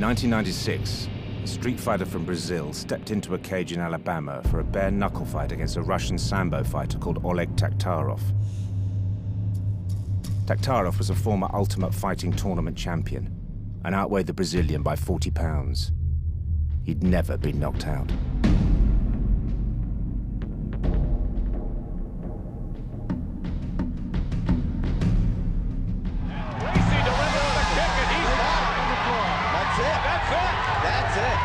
1996, a street fighter from Brazil stepped into a cage in Alabama for a bare-knuckle fight against a Russian Sambo fighter called Oleg Taktarov. Taktarov was a former Ultimate Fighting Tournament champion and outweighed the Brazilian by 40 pounds. He'd never been knocked out. Gracie delivers the kick and he's off. That's it. That's it. That's it.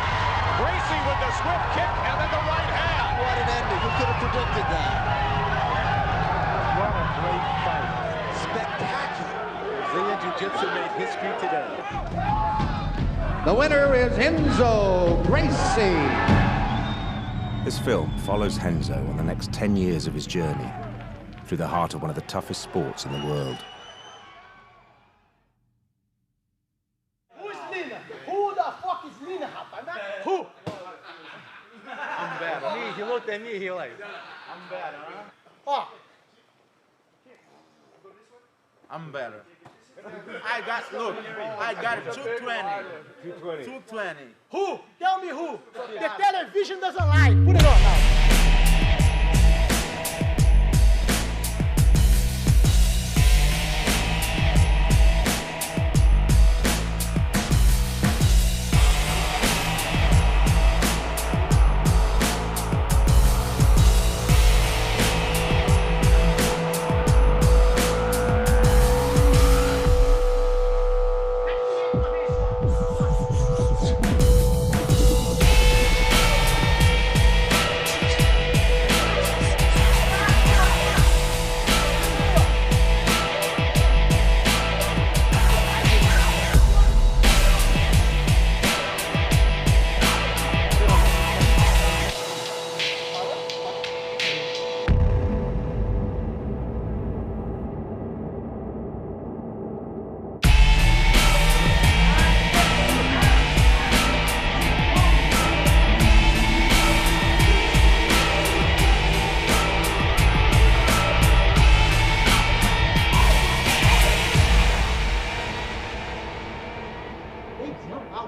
Gracie with the swift kick and then the right hand. What an ending. Who could have predicted that? What a great fight. Spectacular. Brazilian Jiu-Jitsu made history today. The winner is Renzo Gracie. This film follows Renzo on the next 10 years of his journey through the heart of one of the toughest sports in the world. Who is Lina? Who the fuck is Lina, rapaz? Who? I'm better. He looked at me, he like, I'm better, huh? Oh, I'm better. I got 220. 220. who? Tell me who. The television doesn't lie. Put it on now.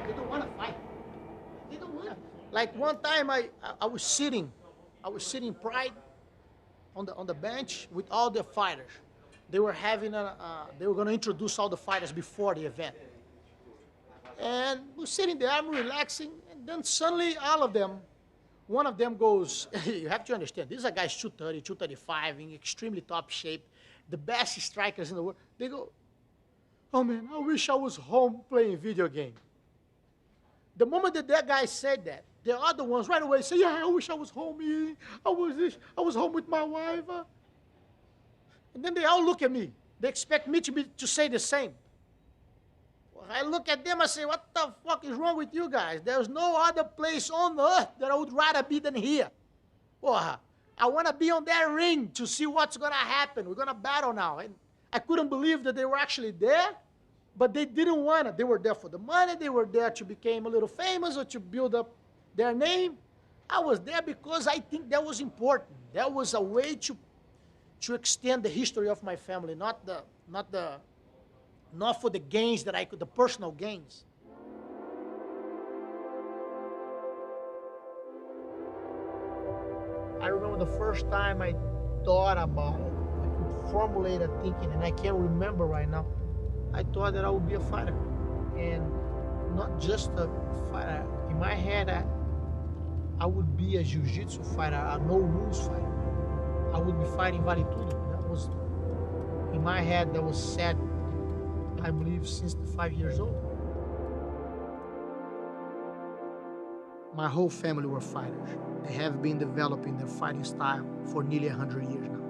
They don't want to fight. They don't want to. Like one time I was sitting pride on the bench with all the fighters. They were having they were going to introduce all the fighters before the event. And we're sitting there, I'm relaxing, and then suddenly all of them, one of them goes, you have to understand, these are guys 230, 235, in extremely top shape, the best strikers in the world. They go, oh man, I wish I was home playing video game. The moment that guy said that, the other ones right away say, yeah, I wish I was home eating. I was home with my wife. And then they all look at me. They expect me to say the same. Well, I look at them, I say, what the fuck is wrong with you guys? There's no other place on earth that I would rather be than here. Well, I want to be on that ring to see what's going to happen. We're going to battle now. And I couldn't believe that they were actually there, but they didn't want it. They were there for the money. They were there to become a little famous or to build up their name. I was there because I think that was important. That was a way to extend the history of my family, not for the gains that I could, the personal gains. I remember the first time I thought about it, I could formulate a thinking, and I can't remember right now. I thought that I would be a fighter, and not just a fighter. In my head, I would be a jiu-jitsu fighter, a no-rules fighter. I would be fighting Vale Tudo. That was, in my head, that was set, I believe, since the 5 years old. My whole family were fighters. They have been developing their fighting style for nearly 100 years now.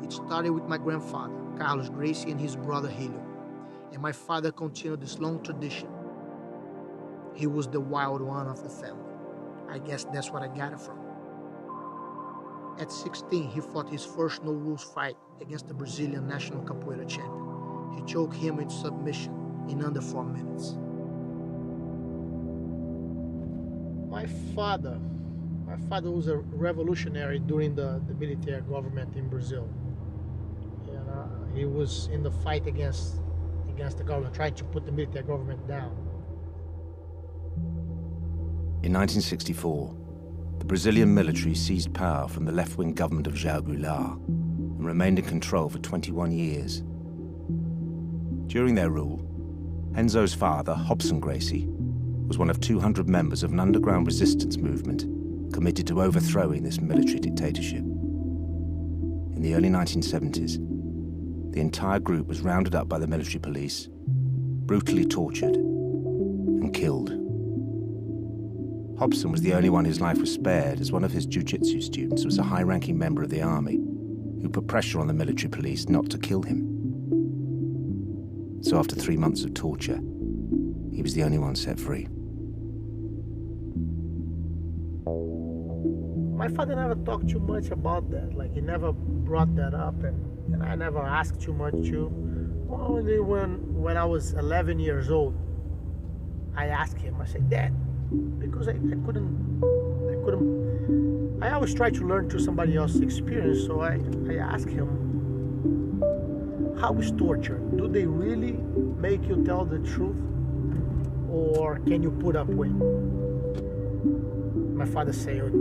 It started with my grandfather, Carlos Gracie, and his brother, Helio. And my father continued this long tradition. He was the wild one of the family. I guess that's what I got it from. At 16, he fought his first no-rules fight against the Brazilian national capoeira champion. He choked him into submission in under 4 minutes. My father was a revolutionary during the military government in Brazil. And, he was in the fight against the government, trying to put the military government down. In 1964, the Brazilian military seized power from the left-wing government of João Goulart and remained in control for 21 years. During their rule, Renzo's father, Robson Gracie, was one of 200 members of an underground resistance movement committed to overthrowing this military dictatorship. In the early 1970s, the entire group was rounded up by the military police, brutally tortured, and killed. Robson was the only one whose life was spared, as one of his jiu-jitsu students was a high-ranking member of the army who put pressure on the military police not to kill him. So after 3 months of torture, he was the only one set free. My father never talked too much about that. Like, he never brought that up, and I never asked too much too. Only when I was 11 years old, I asked him, I said, Dad, because I always try to learn through somebody else's experience, so I asked him, how is torture? Do they really make you tell the truth? Or can you put up with it? My father said,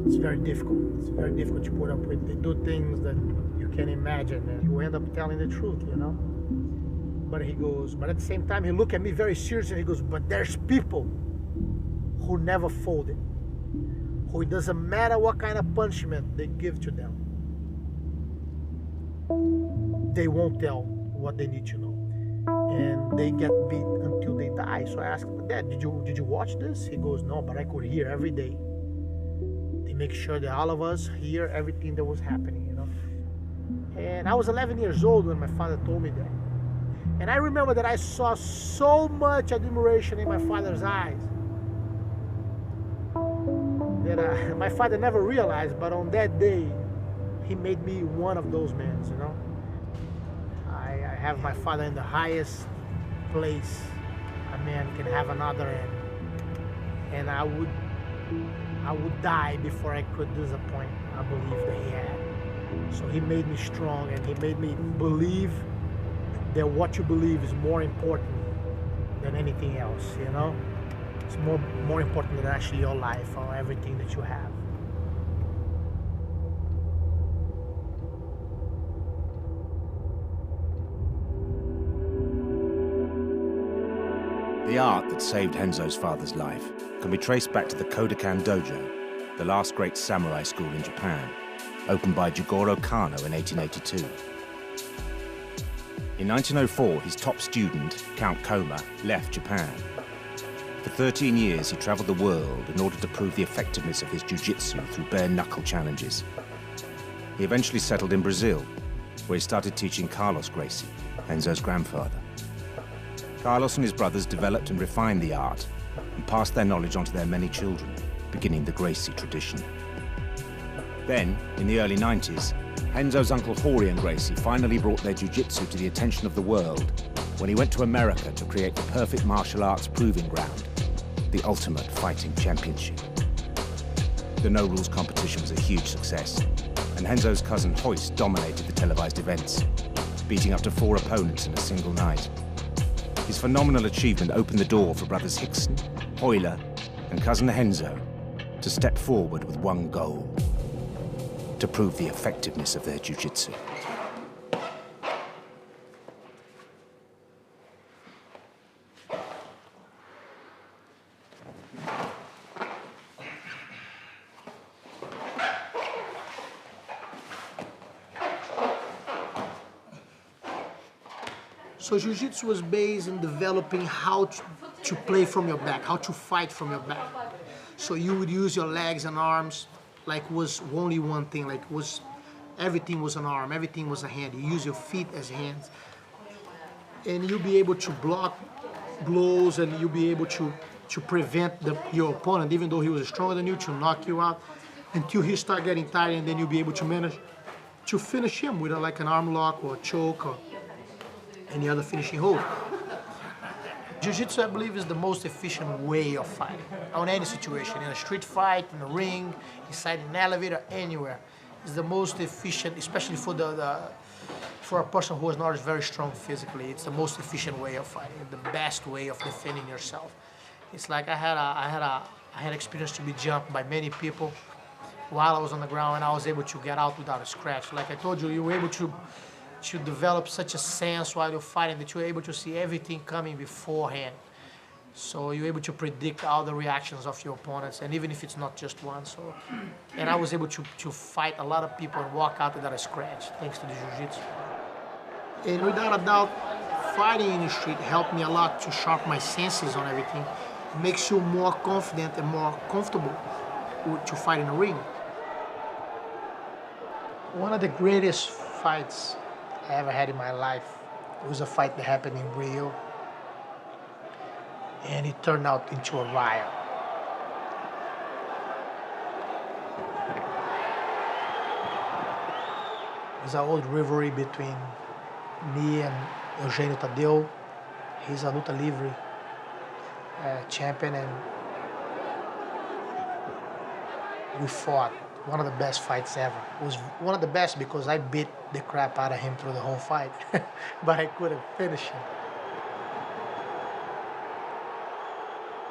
it's very difficult. It's very difficult to put up with. They do things that you can't imagine, and you end up telling the truth, you know? But he goes, but at the same time, he looked at me very seriously, and he goes, but there's people who never folded, who it doesn't matter what kind of punishment they give to them, they won't tell what they need to know, and they get beat until they die. So I asked him, Dad, did you watch this? He goes, no, but I could hear every day. They make sure that all of us hear everything that was happening, you know. And I was 11 years old when my father told me that, and I remember that I saw so much admiration in my father's eyes that my father never realized, but on that day, he made me one of those men, you know. I have my father in the highest place a man can have another in, and I would die before I could disappoint a belief that he had. So he made me strong, and he made me believe that what you believe is more important than anything else, you know? It's more important than actually your life or everything that you have. The art that saved Renzo's father's life can be traced back to the Kodokan Dojo, the last great samurai school in Japan, opened by Jigoro Kano in 1882. In 1904, his top student, Count Koma, left Japan. For 13 years, he traveled the world in order to prove the effectiveness of his jiu-jitsu through bare-knuckle challenges. He eventually settled in Brazil, where he started teaching Carlos Gracie, Renzo's grandfather. Carlos and his brothers developed and refined the art and passed their knowledge on to their many children, beginning the Gracie tradition. Then, in the early 90s, Renzo's uncle Horian Gracie finally brought their jiu-jitsu to the attention of the world when he went to America to create the perfect martial arts proving ground, the Ultimate Fighting Championship. The no-rules competition was a huge success, and Renzo's cousin Hoist dominated the televised events, beating up to 4 opponents in a single night. His phenomenal achievement opened the door for brothers Hickson, Euler, and cousin Renzo to step forward with one goal: to prove the effectiveness of their jiu-jitsu. So jiu-jitsu was based in developing how to play from your back, how to fight from your back. So you would use your legs and arms like was only one thing, like everything was an arm, everything was a hand. You use your feet as hands. And you'll be able to block blows, and you'll be able to prevent your opponent, even though he was stronger than you, to knock you out until he start getting tired, and then you'll be able to manage to finish him with like an arm lock or a choke or any other finishing hold. Jiu-jitsu, I believe, is the most efficient way of fighting on any situation, in a street fight, in a ring, inside an elevator, anywhere. It's the most efficient, especially for for a person who is not very strong physically. It's the most efficient way of fighting, the best way of defending yourself. It's like I had I had experience to be jumped by many people while I was on the ground, and I was able to get out without a scratch. Like I told you, you were able to develop such a sense while you're fighting that you're able to see everything coming beforehand. So you're able to predict all the reactions of your opponents, and even if it's not just one. So, and I was able to fight a lot of people and walk out without a scratch, thanks to the jiu-jitsu. And without a doubt, fighting in the street helped me a lot to sharpen my senses on everything. It makes you more confident and more comfortable to fight in the ring. One of the greatest fights I ever had in my life was a fight that happened in Rio, and it turned out into a riot. It's an old rivalry between me and Eugenio Tadeu. He's a luta livre champion, and we fought. One of the best fights ever. It was one of the best because I beat the crap out of him through the whole fight, but I couldn't finish him.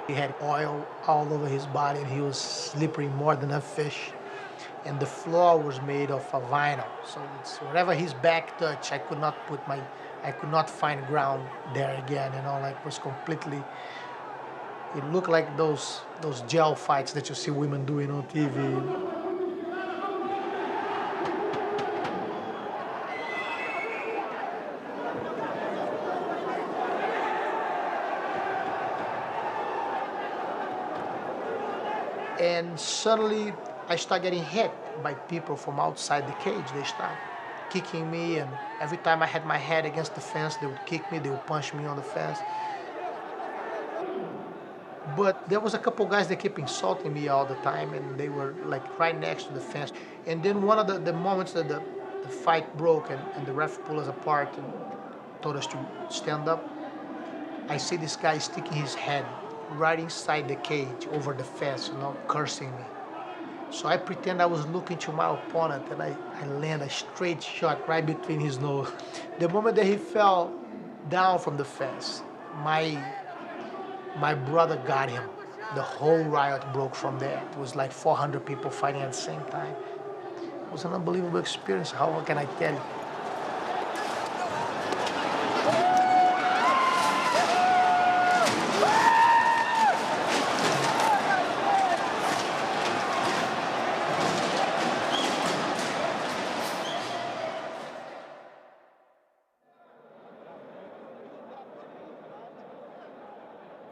He had oil all over his body, and he was slippery more than a fish. And the floor was made of a vinyl, so it's wherever his back touched, I could not find ground there again. You know, like it was completely. It looked like those gel fights that you see women doing on TV. And suddenly, I start getting hit by people from outside the cage. They start kicking me, and every time I had my head against the fence, they would kick me, they would punch me on the fence. But there was a couple guys that kept insulting me all the time, and they were like right next to the fence. And then one of the moments that the fight broke and the ref pulled us apart and told us to stand up, I see this guy sticking his head right inside the cage over the fence, you know, cursing me. So I pretend I was looking to my opponent, and I land a straight shot right between his nose. The moment that he fell down from the fence, my brother got him. The whole riot broke from there. It was like 400 people fighting at the same time. It was an unbelievable experience. How can I tell you?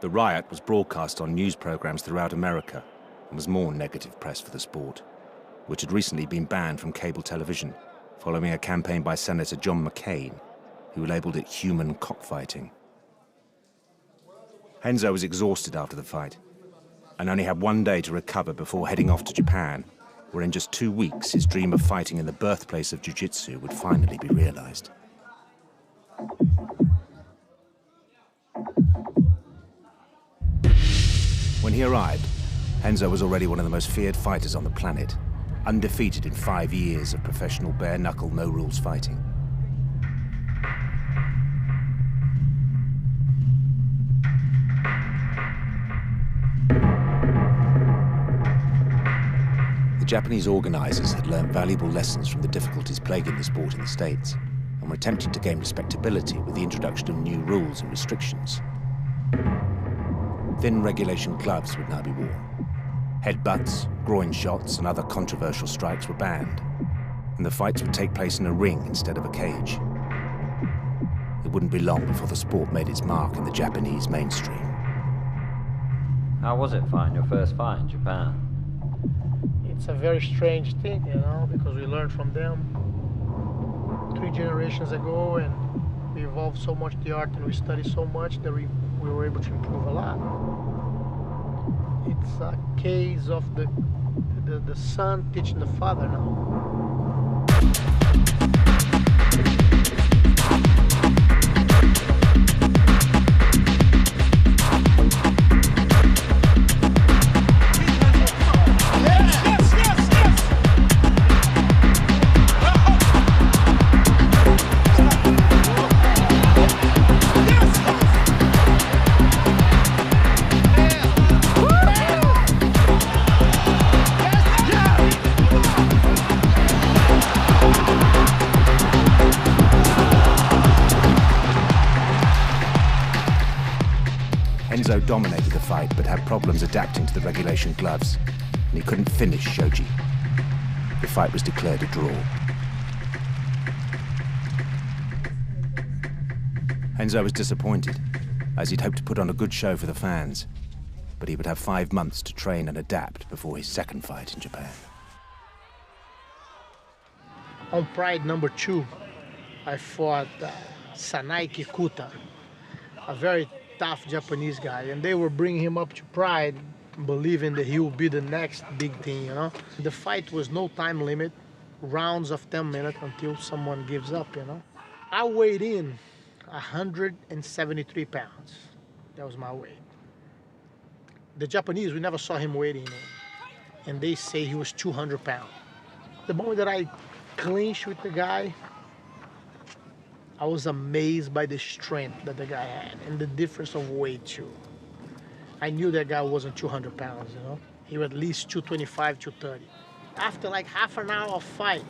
The riot was broadcast on news programs throughout America and was more negative press for the sport, which had recently been banned from cable television following a campaign by Senator John McCain, who labeled it human cockfighting. Renzo was exhausted after the fight and only had one day to recover before heading off to Japan, where in just 2 weeks his dream of fighting in the birthplace of jiu-jitsu would finally be realized. When he arrived, Renzo was already one of the most feared fighters on the planet, undefeated in 5 years of professional bare-knuckle, no-rules fighting. The Japanese organizers had learned valuable lessons from the difficulties plaguing the sport in the States and were attempting to gain respectability with the introduction of new rules and restrictions. Thin regulation gloves would now be worn. Headbutts, groin shots, and other controversial strikes were banned, and the fights would take place in a ring instead of a cage. It wouldn't be long before the sport made its mark in the Japanese mainstream. How was it fighting your first fight in Japan? It's a very strange thing, you know, because we learned from them 3 generations ago, and we evolved so much the art and we studied so much that we were able to improve a lot. It's a case of the son teaching the father now. Renzo dominated the fight but had problems adapting to the regulation gloves, and he couldn't finish Shoji. The fight was declared a draw. Renzo was disappointed, as he'd hoped to put on a good show for the fans, but he would have 5 months to train and adapt before his second fight in Japan. On Pride number 2, I fought Sanai Kikuta, a very tough Japanese guy, and they were bringing him up to Pride, believing that he will be the next big thing, you know. The fight was no time limit, rounds of 10 minutes until someone gives up, you know. I weighed in 173 pounds. That was my weight. The Japanese, we never saw him weighing in, and they say he was 200 pounds. The moment that I clinched with the guy, I was amazed by the strength that the guy had and the difference of weight too. I knew that guy wasn't 200 pounds, you know. He was at least 225, 230. After like half an hour of fight,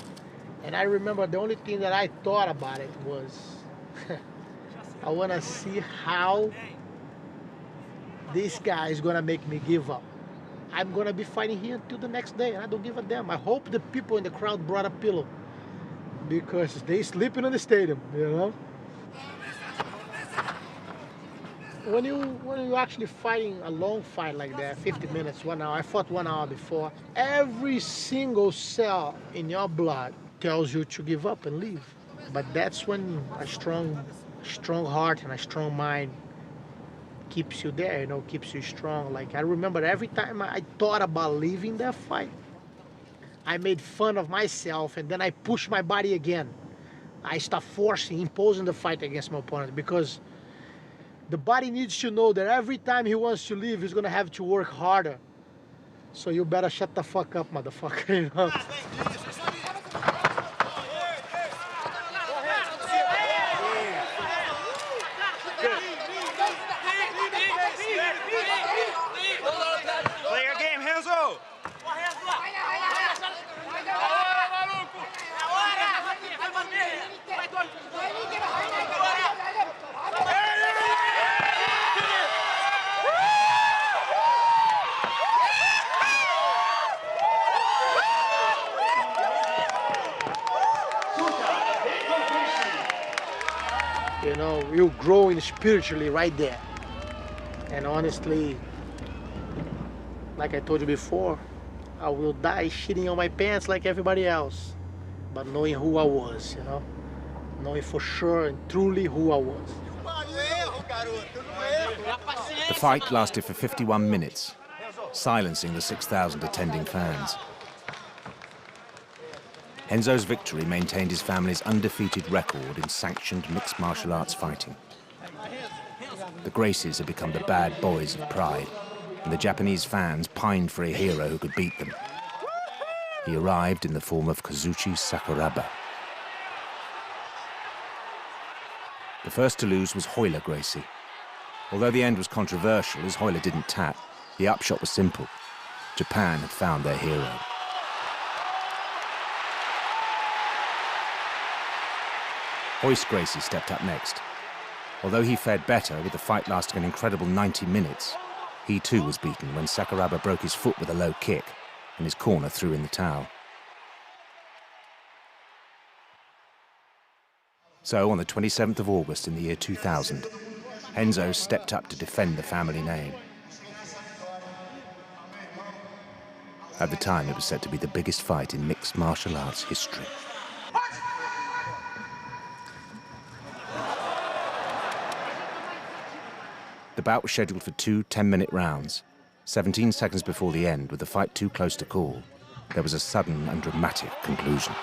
and I remember the only thing that I thought about it was, I want to see how this guy is going to make me give up. I'm going to be fighting here until the next day, and I don't give a damn. I hope the people in the crowd brought a pillow, because they sleeping in the stadium, you know. When you actually fighting a long fight like that, 50 minutes, 1 hour, I fought 1 hour before, every single cell in your blood tells you to give up and leave. But that's when a strong heart and a strong mind keeps you there, you know, keeps you strong. Like, I remember every time I thought about leaving that fight, I made fun of myself, and then I pushed my body again. I start imposing the fight against my opponent, because the body needs to know that every time he wants to leave, he's gonna have to work harder. So you better shut the fuck up, motherfucker, you know? Play your game, Renzo! You know, you're growing spiritually right there. And honestly, like I told you before, I will die shitting on my pants like everybody else, but knowing who I was, you know, knowing for sure and truly who I was. The fight lasted for 51 minutes, silencing the 6,000 attending fans. Renzo's victory maintained his family's undefeated record in sanctioned mixed martial arts fighting. The Gracies had become the bad boys of Pride, and the Japanese fans pined for a hero who could beat them. He arrived in the form of Kazuchi Sakuraba. The first to lose was Royler Gracie. Although the end was controversial, as Royler didn't tap, the upshot was simple. Japan had found their hero. Royce Gracie stepped up next. Although he fared better, with the fight lasting an incredible 90 minutes, he too was beaten when Sakuraba broke his foot with a low kick, and his corner threw in the towel. So, on the 27th of August in the year 2000, Renzo stepped up to defend the family name. At the time, it was said to be the biggest fight in mixed martial arts history. The bout was scheduled for 2 10-minute rounds. 17 seconds before the end, with the fight too close to call, there was a sudden and dramatic conclusion.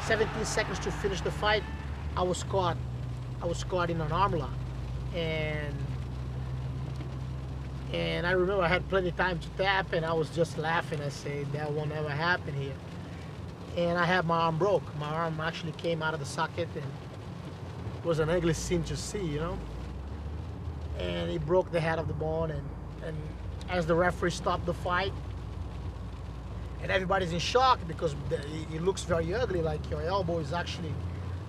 "17 seconds to finish the fight, I was caught in an arm lock, and I remember I had plenty of time to tap, and I was just laughing. I said, that won't ever happen here. And I had my arm broke. My arm actually came out of the socket, and it was an ugly scene to see, you know. And it broke the head of the bone, and as the referee stopped the fight, and everybody's in shock because it looks very ugly, like your elbow is actually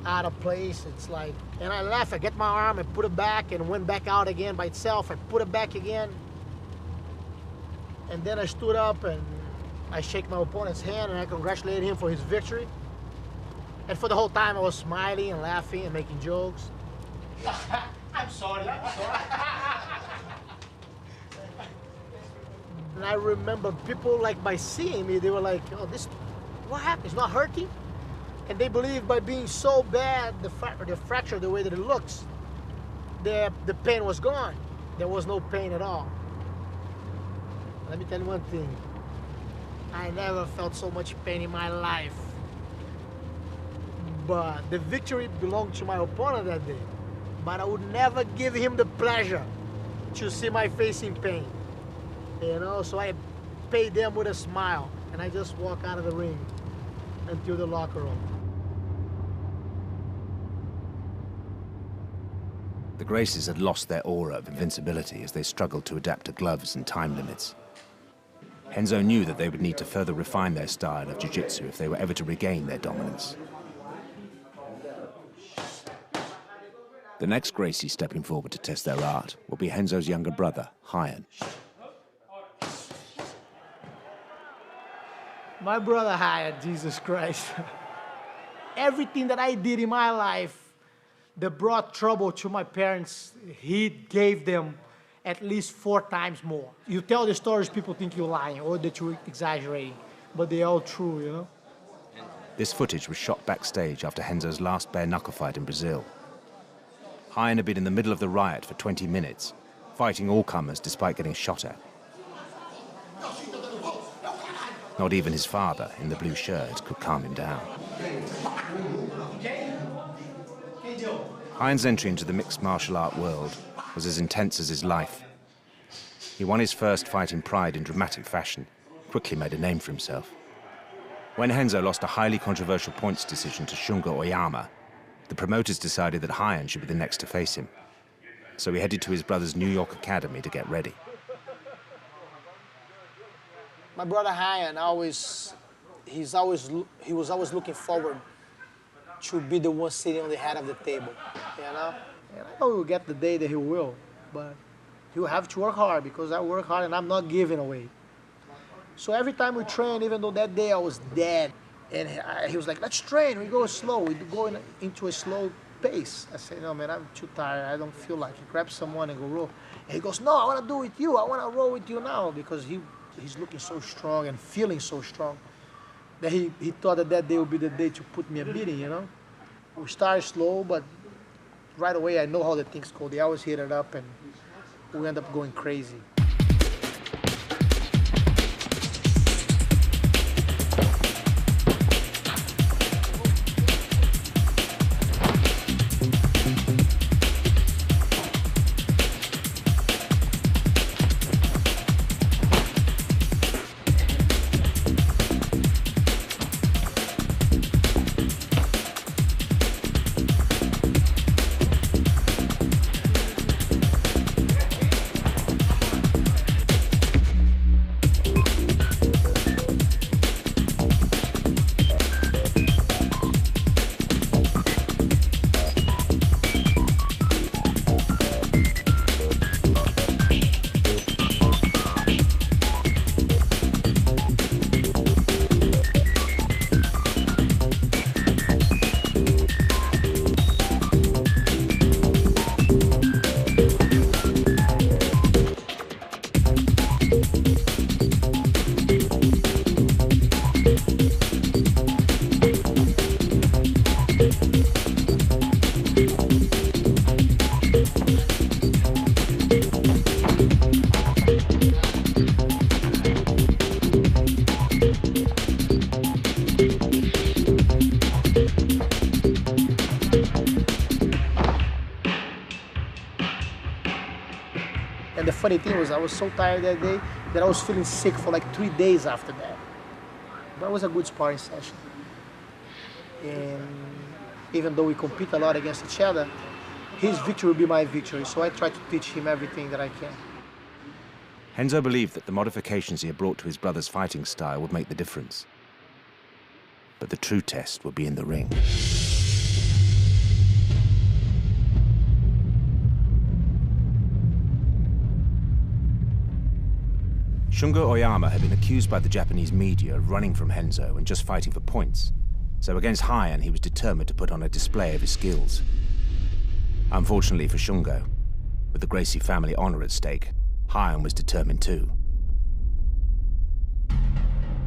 out of place. It's like, and I left, I get my arm, I put it back and went back out again by itself. I put it back again. And then I stood up and I shake my opponent's hand and I congratulate him for his victory. And for the whole time I was smiling and laughing and making jokes. I'm sorry. And I remember people, like, by seeing me, they were like, oh, this, what happened? It's not hurting? And they believe by being so bad, the fracture, the way that it looks, the pain was gone. There was no pain at all. Let me tell you one thing. I never felt so much pain in my life. But the victory belonged to my opponent that day. But I would never give him the pleasure to see my face in pain. You know, so I paid them with a smile, and I just walk out of the ring until the locker room. The Gracies had lost their aura of invincibility as they struggled to adapt to gloves and time limits. Renzo knew that they would need to further refine their style of jiu-jitsu if they were ever to regain their dominance. The next Gracie stepping forward to test their art will be Renzo's younger brother, Ryan. My brother Ryan, Jesus Christ. Everything that I did in my life that brought trouble to my parents, he gave them at least 4 times more. You tell the stories, people think you're lying or that you're exaggerating, but they're all true, you know? This footage was shot backstage after Renzo's last bare-knuckle fight in Brazil. Ryan had been in the middle of the riot for 20 minutes, fighting all comers despite getting shot at. Not even his father, in the blue shirt, could calm him down. Ryan's entry into the mixed martial art world was as intense as his life. He won his first fight in Pride in dramatic fashion, quickly made a name for himself. When Renzo lost a highly controversial points decision to Shunga Oyama, the promoters decided that Ryan should be the next to face him. So he headed to his brother's New York academy to get ready. My brother Ryan he was always looking forward to be the one sitting on the head of the table, you know? And I know we'll get the day that he will, but he'll have to work hard because I work hard and I'm not giving away. So every time we train, even though that day I was dead, and he was like, let's train, we go slow, we go into a slow pace. I said, no man, I'm too tired, I don't feel like it. Grab someone and go roll. And he goes, no, I want to do it with you, I want to roll with you now, because he's looking so strong and feeling so strong that he thought that day would be the day to put me a beating, you know? We started slow, but right away I know how the things go. They always hit it up and we end up going crazy. And the funny thing was I was so tired that day that I was feeling sick for like 3 days after that. But it was a good sparring session. And even though we compete a lot against each other, his victory will be my victory. So I try to teach him everything that I can. Renzo believed that the modifications he had brought to his brother's fighting style would make the difference. But the true test would be in the ring. Shungo Oyama had been accused by the Japanese media of running from Renzo and just fighting for points. So against Heian, he was determined to put on a display of his skills. Unfortunately for Shungo, with the Gracie family honor at stake, Heian was determined too.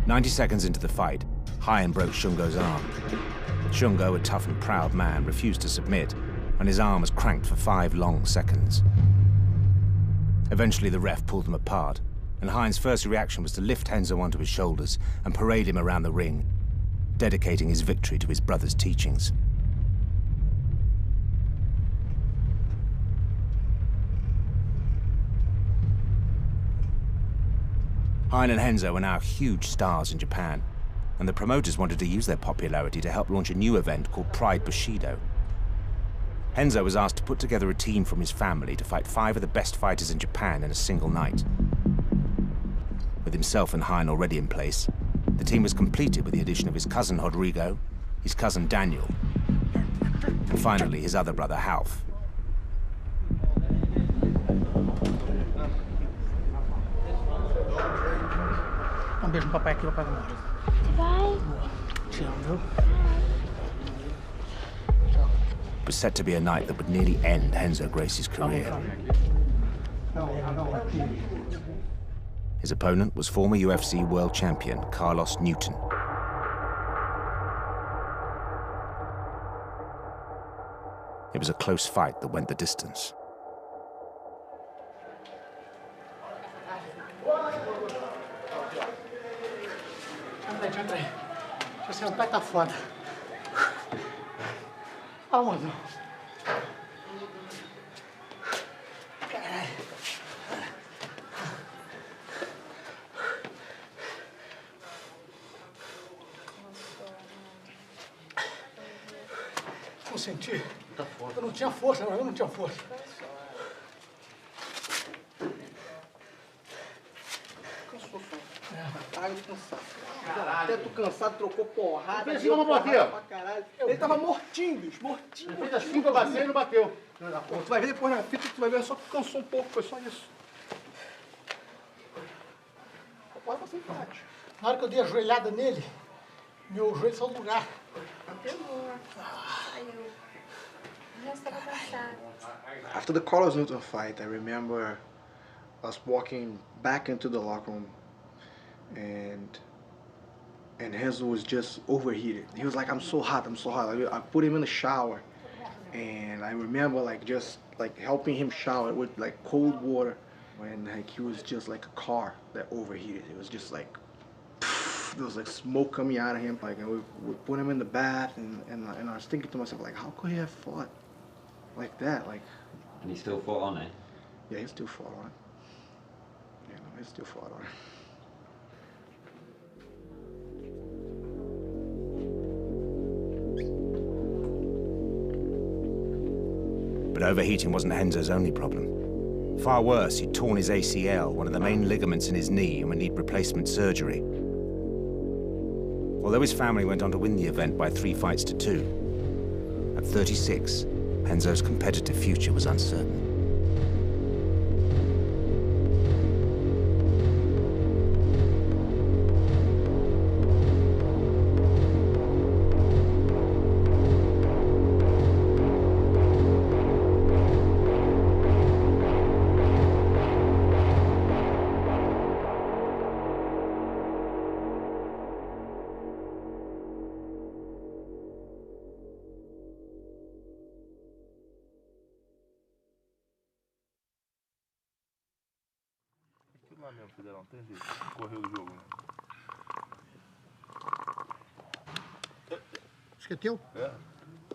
90 seconds into the fight, Heian broke Shungo's arm. Shungo, a tough and proud man, refused to submit, and his arm was cranked for 5 long seconds. Eventually, the ref pulled them apart, and Heian's first reaction was to lift Renzo onto his shoulders and parade him around the ring, dedicating his victory to his brother's teachings. Heian and Renzo are now huge stars in Japan, and the promoters wanted to use their popularity to help launch a new event called Pride Bushido. Renzo was asked to put together a team from his family to fight 5 of the best fighters in Japan in a single night. With himself and Heian already in place, the team was completed with the addition of his cousin Rodrigo, his cousin Daniel, and finally his other brother Ralph. Beijo no papai aqui, papai vai embora. Vai. Te amo, viu? It was set to be a night that would nearly end Renzo Gracie's career. His opponent was former UFC world champion Carlos Newton. It was a close fight that went the distance. Entra aí. Deixa eu sentar e tá foda. Ah, mano. Caralho. Não senti. Tá foda. Eu não tinha força, eu não tinha força. Cansou, Caralho, cansado. Até tu cansado, trocou porrada. Fez assim, vamos bater, ó. Pra caralho. Ele tava mortinho, bicho, mortinho. Fez assim que eu bati e não bateu. Pô, tu vai ver depois na fita, tu vai ver, só que cansou um pouco, foi só isso. Agora você empate. Na hora que eu dei a joelhada nele, meu joelho saiu do lugar. Saiu. Já estava cansado. After the Carlos Newton fight, I remember us walking back into the locker room, and Renzo was just overheated. He was like, I'm so hot. Like, I put him in the shower, and I remember just helping him shower with like cold water, when like he was just like a car that overheated. It was just like, there was like smoke coming out of him. Like, and we put him in the bath, and I was thinking to myself, like, how could he have fought like that? Like, And he still fought on it? yeah, he still fought on it. Yeah, no, he still fought on it. But overheating wasn't Renzo's only problem. Far worse, he'd torn his ACL, one of the main ligaments in his knee, and would need replacement surgery. Although his family went on to win the event by 3 fights to 2, at 36, Renzo's competitive future was uncertain. Lá mesmo, Federal, não tem jeito. Correu do jogo, né? Acho que é teu? É.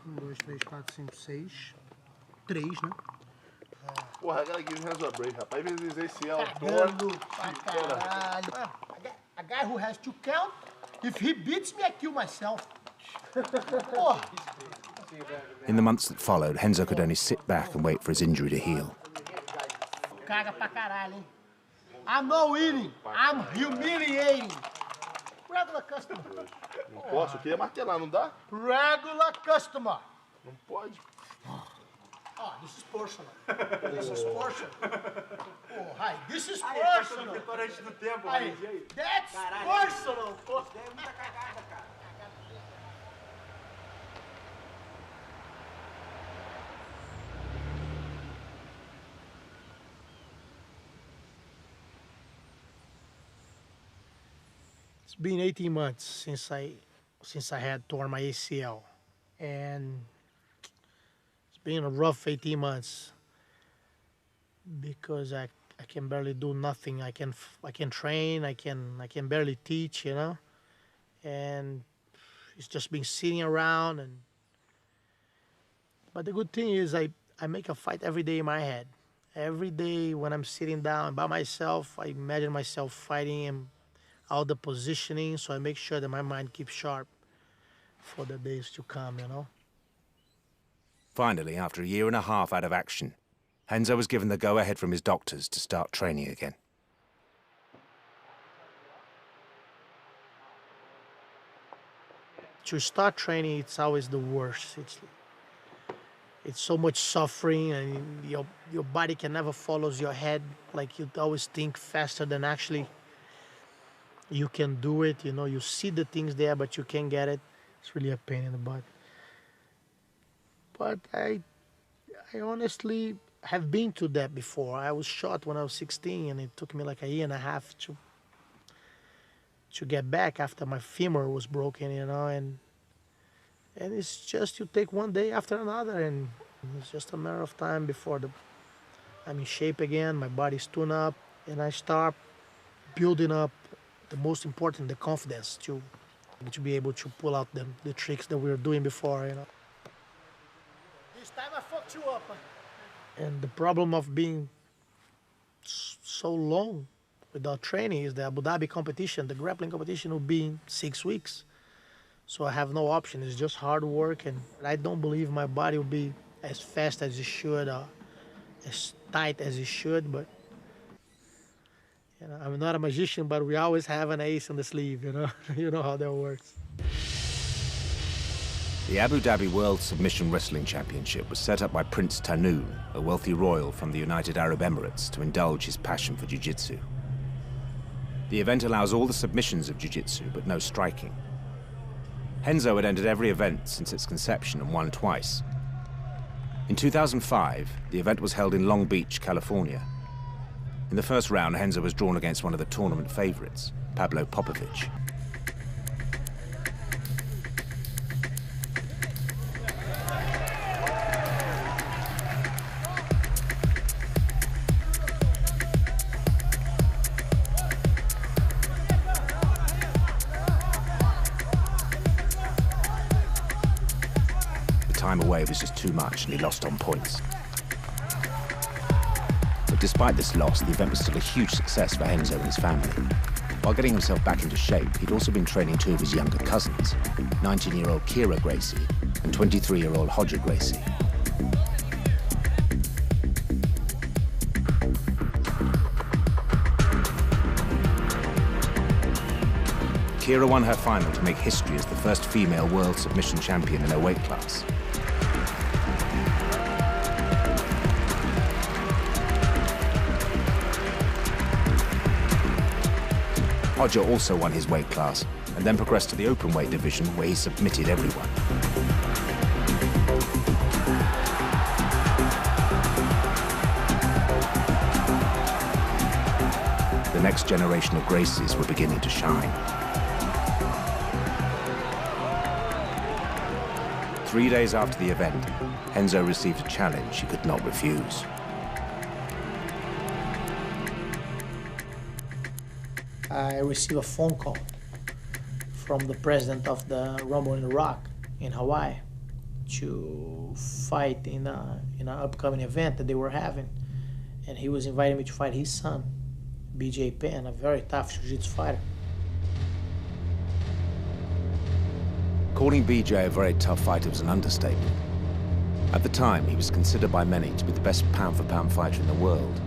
1, 2, 3, 4, 5, 6. 3, né? Porra, I gotta give Renzo a break, rapaz. Às vezes esse é o Cagando pra caralho. A guy who has to count, if he beats me, I kill myself. Porra. In the months that followed, Renzo could only sit back and wait for his injury to heal. Caga pra caralho, hein? I'm not winning. I'm humiliating. Regular customer. Não posso, eu queria martelar, não dá? Regular customer. Não pode. Oh, this is personal. This is personal. Oh, hi. This is personal. Hi. That's personal. It's been 18 months since I had torn my ACL, and it's been a rough 18 months because I can barely do nothing. I can train. I can barely teach, you know, and it's just been sitting around. But the good thing is I make a fight every day in my head. Every day when I'm sitting down by myself, I imagine myself fighting and all the positioning, so I make sure that my mind keeps sharp for the days to come, you know. Finally, after a year and a half out of action, Renzo was given the go-ahead from his doctors to start training again. To start training, it's always the worst. It's so much suffering, and your body can never follows your head. Like, you always think faster than actually you can do it. You know, you see the things there, but you can't get it. It's really a pain in the butt. But I honestly have been to that before. I was shot when I was 16, and it took me like a year and a half to get back after my femur was broken, you know, and it's just you take one day after another, and it's just a matter of time before I'm in shape again, my body's tuned up, and I start building up the most important, the confidence to be able to pull out the tricks that we were doing before, you know. This time I fucked you up. And the problem of being so long without training is the Abu Dhabi competition, the grappling competition will be in 6 weeks. So I have no option. It's just hard work, and I don't believe my body will be as fast as it should, or as tight as it should. But you know, I'm not a magician, but we always have an ace in the sleeve. You know, you know how that works. The Abu Dhabi World Submission Wrestling Championship was set up by Prince Tanoon, a wealthy royal from the United Arab Emirates, to indulge his passion for jiu-jitsu. The event allows all the submissions of jiu-jitsu, but no striking. Renzo had entered every event since its conception and won twice. In 2005, the event was held in Long Beach, California. In the first round, Renzo was drawn against one of the tournament favorites, Pablo Popovich. Time away was just too much, and he lost on points. But despite this loss, the event was still a huge success for Renzo and his family. While getting himself back into shape, he'd also been training two of his younger cousins, 19-year-old Kira Gracie and 23-year-old Hodger Gracie. Kira won her final to make history as the first female world submission champion in her weight class. Hodger also won his weight class and then progressed to the open weight division, where he submitted everyone. The next generation of Gracies were beginning to shine. 3 days after the event, Renzo received a challenge he could not refuse. I received a phone call from the president of the Rumble in the Rock in Hawaii to fight in an upcoming event that they were having, and he was inviting me to fight his son, BJ Penn, a very tough jiu-jitsu fighter. Calling BJ a very tough fighter was an understatement. At the time, he was considered by many to be the best pound-for-pound fighter in the world,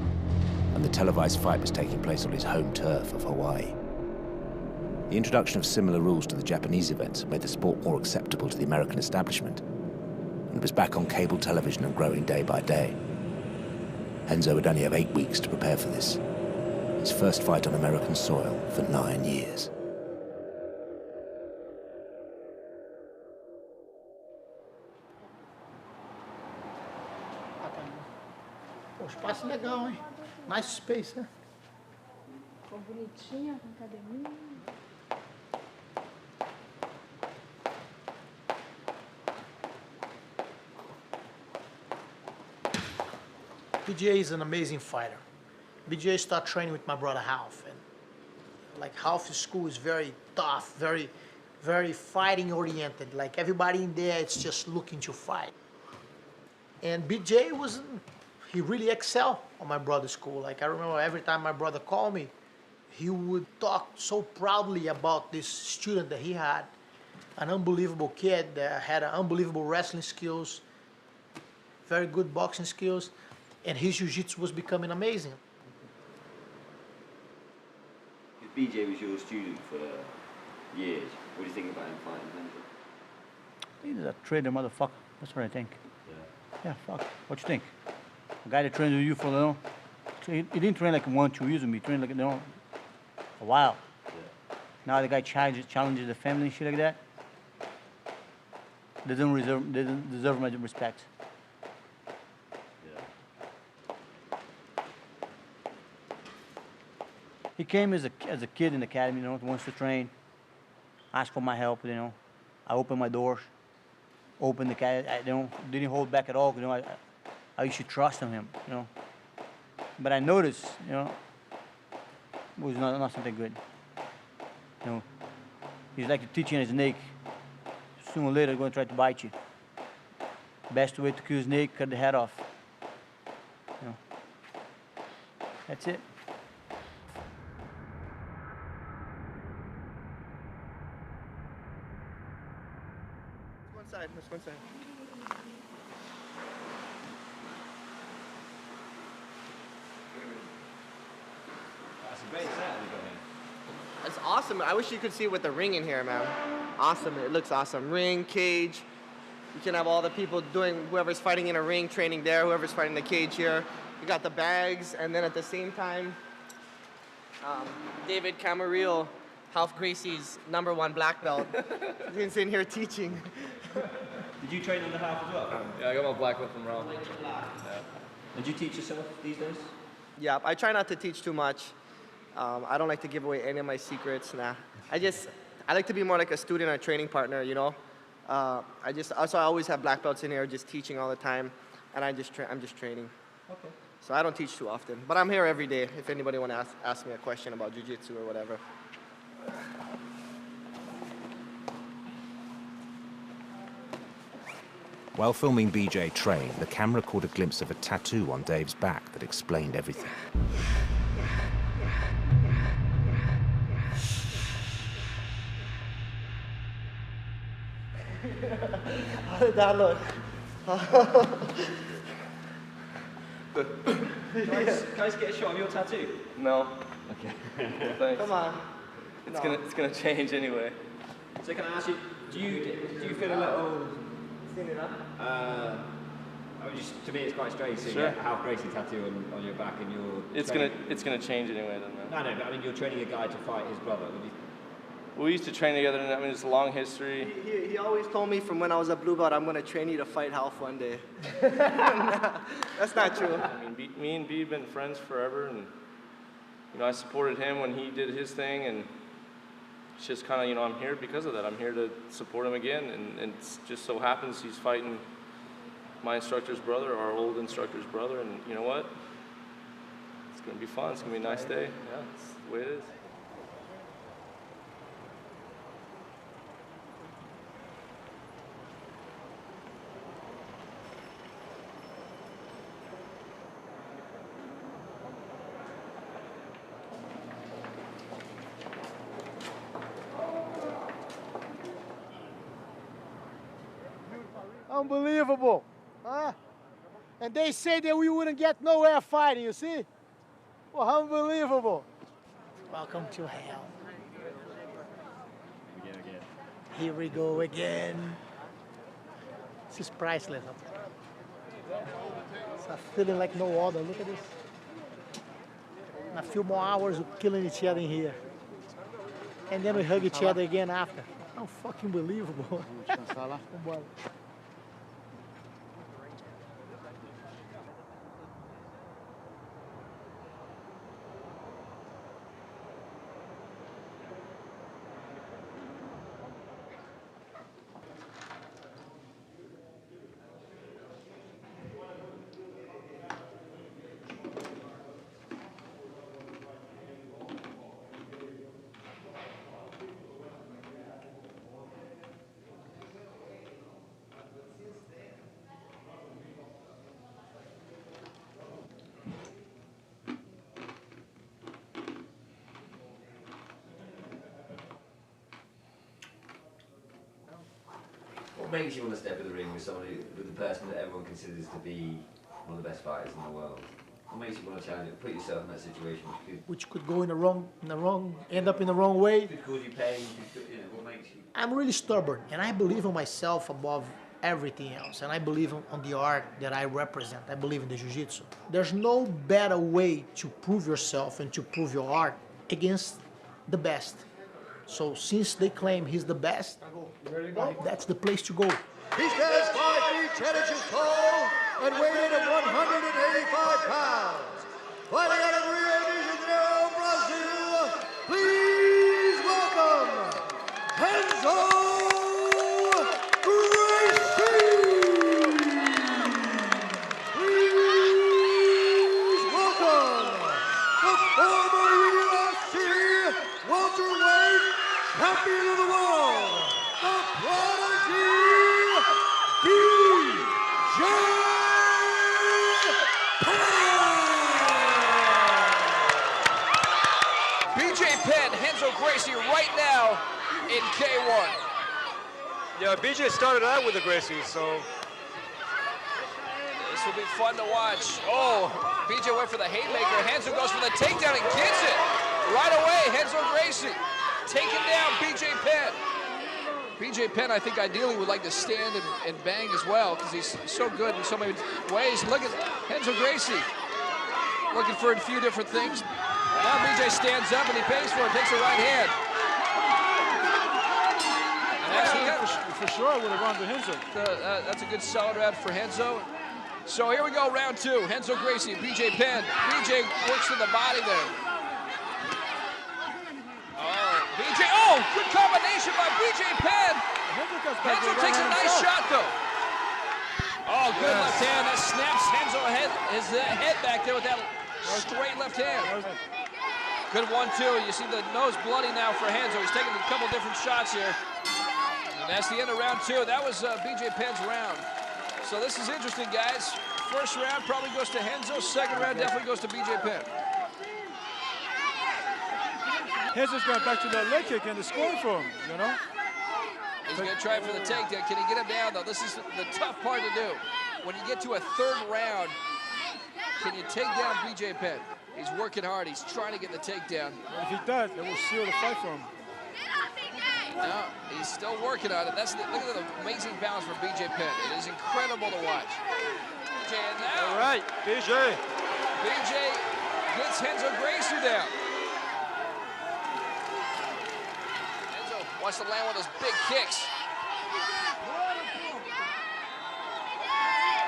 and the televised fight was taking place on his home turf of Hawaii. The introduction of similar rules to the Japanese events made the sport more acceptable to the American establishment, and was back on cable television and growing day by day. Renzo would only have 8 weeks to prepare for this. His first fight on American soil for 9 years. O espaço legal, hein? Nice space, né? Ficou bonitinha com academia. BJ is an amazing fighter. BJ started training with my brother Half, and like Half's school is very tough, very fighting oriented. Like everybody in there, it's just looking to fight. And BJ he really excelled on my brother's school. Like I remember every time my brother called me, he would talk so proudly about this student that he had, an unbelievable kid that had unbelievable wrestling skills, very good boxing skills, and his jiu-jitsu was becoming amazing. BJ was your student for years. What do you think about him fighting Renzo? He's a trader motherfucker. That's what I think. Yeah, fuck. What you think? A guy that trained with you for he didn't train like 1-2 years with me. He trained like a while. Yeah. Now the guy challenges the family and shit like that. They don't deserve my respect. He came as a kid in the academy, wants to train, asked for my help, I opened my doors, opened the academy, I didn't hold back at all, I used to trust in him, But I noticed, it was not something good. He's like teaching a snake. Sooner or later, they're going to try to bite you. Best way to kill a snake, cut the head off. That's it. This one side. That's a great set you got here. It's awesome. I wish you could see with the ring in here, man. Awesome. It looks awesome. Ring, cage. You can have all the people doing, whoever's fighting in a ring, training there, whoever's fighting the cage here. You got the bags, and then at the same time, David Camarillo, Half Gracie's #1 black belt, is in here teaching. Did you train under Half as well? Yeah, I got my black belt from Rome. Yeah. And do you teach yourself these days? Yeah, I try not to teach too much. I don't like to give away any of my secrets. Nah, I like to be more like a student or training partner. So I always have black belts in here, just teaching all the time, and I'm just training. Okay. So I don't teach too often, but I'm here every day if anybody want to ask me a question about jiu-jitsu or whatever. While filming BJ train, the camera caught a glimpse of a tattoo on Dave's back that explained everything. How did that look? Can I just get a shot of your tattoo? No. Okay. Thanks. Come on. It's gonna change anyway. So can I ask you, do you feel a little... to me, it's quite strange seeing a Half Gracie tattoo on your back, and you're. It's gonna change anyway, doesn't it? No, but I mean, you're training a guy to fight his brother. We used to train together, and it's a long history. He always told me from when I was a blue belt, I'm gonna train you to fight Half one day. That's not true. I mean, me and B have been friends forever, and I supported him when he did his thing, and it's just kind of, I'm here because of that. I'm here to support him again, and it just so happens he's fighting my instructor's brother, our old instructor's brother, and you know what? It's going to be fun. It's going to be a nice day. Yeah, it's the way it is. Unbelievable, huh? And they say that we wouldn't get nowhere fighting, you see? Well, unbelievable. Welcome to hell. Here we go again. This is priceless. It's a feeling like no other. Look at this. In a few more hours, we're killing each other in here. And then we hug each other again after. How fucking believable. Vambora. What makes you want to step in the ring with somebody, with the person that everyone considers to be one of the best fighters in the world? What makes you want to challenge it, put yourself in that situation? Which could go in the wrong, end up in the wrong way. Could cause you pain. What makes you? I'm really stubborn, and I believe in myself above everything else, and I believe on the art that I represent. I believe in the jiu-jitsu. There's no better way to prove yourself and to prove your art against the best. So since they claim he's the best, that's the place to go. He stands 5 feet 10 inches tall and weighed in at 185 pounds. Fighting out of Rio de Janeiro, Brazil, please welcome Renzo Gracie. Please welcome the former UFC welterweight champion of the world, the prodigy, BJ Penn, Renzo Gracie right now in K1. Yeah, BJ started out with the Gracie, so. This will be fun to watch. Oh, BJ went for the haymaker. Renzo goes for the takedown and gets it. Right away, Renzo Gracie taking down BJ Penn. BJ Penn, I think, ideally would like to stand and bang as well because he's so good in so many ways. Look at Renzo Gracie looking for a few different things. Now BJ stands up and he pays for it, takes a right hand. And for sure I would have gone to Renzo. That's a good solid round for Renzo. So here we go, round two. Renzo Gracie, BJ Penn. BJ works to the body there. BJ, oh, good combination by BJ Penn. Renzo takes a nice shot though. Oh, good left hand. That snaps Renzo his head back there with that straight left hand. Good 1-2. You see the nose bloody now for Renzo. He's taking a couple different shots here. And that's the end of round two. That was BJ Penn's round. So this is interesting, guys. First round probably goes to Renzo. Second round definitely goes to BJ Penn. Renzo's going back to that leg kick and it's scoring for him, you know? He's going to try for the takedown. Can he get him down, though? This is the tough part to do. When you get to a third round, can you take down BJ Penn? He's working hard. He's trying to get the takedown. If he does, it will seal the fight for him. No, he's still working on it. Look at the amazing balance for BJ Penn. It is incredible to watch. BJ, and now. All right, BJ. BJ gets Renzo Gracie down. Renzo wants to land one of those big kicks.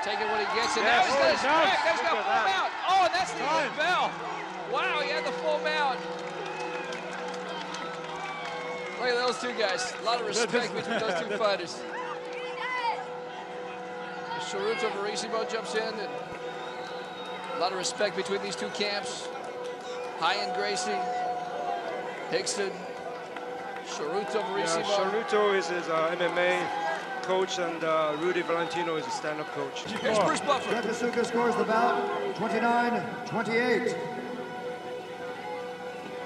Taking what he gets, and now he's got his back. Now he's got full mount. Oh, and that's the bell. Wow, he had the full mount. Look at those two guys. A lot of respect between those two fighters. Ceruto Verissimo jumps in. And a lot of respect between these two camps. High-end Gracie, Hickson, Ceruto Verissimo. Yeah, Ceruto is his MMA coach, and Rudy Valentino is a stand-up coach. Here's Bruce Buffer. Jagasuka scores the bout, 29-28.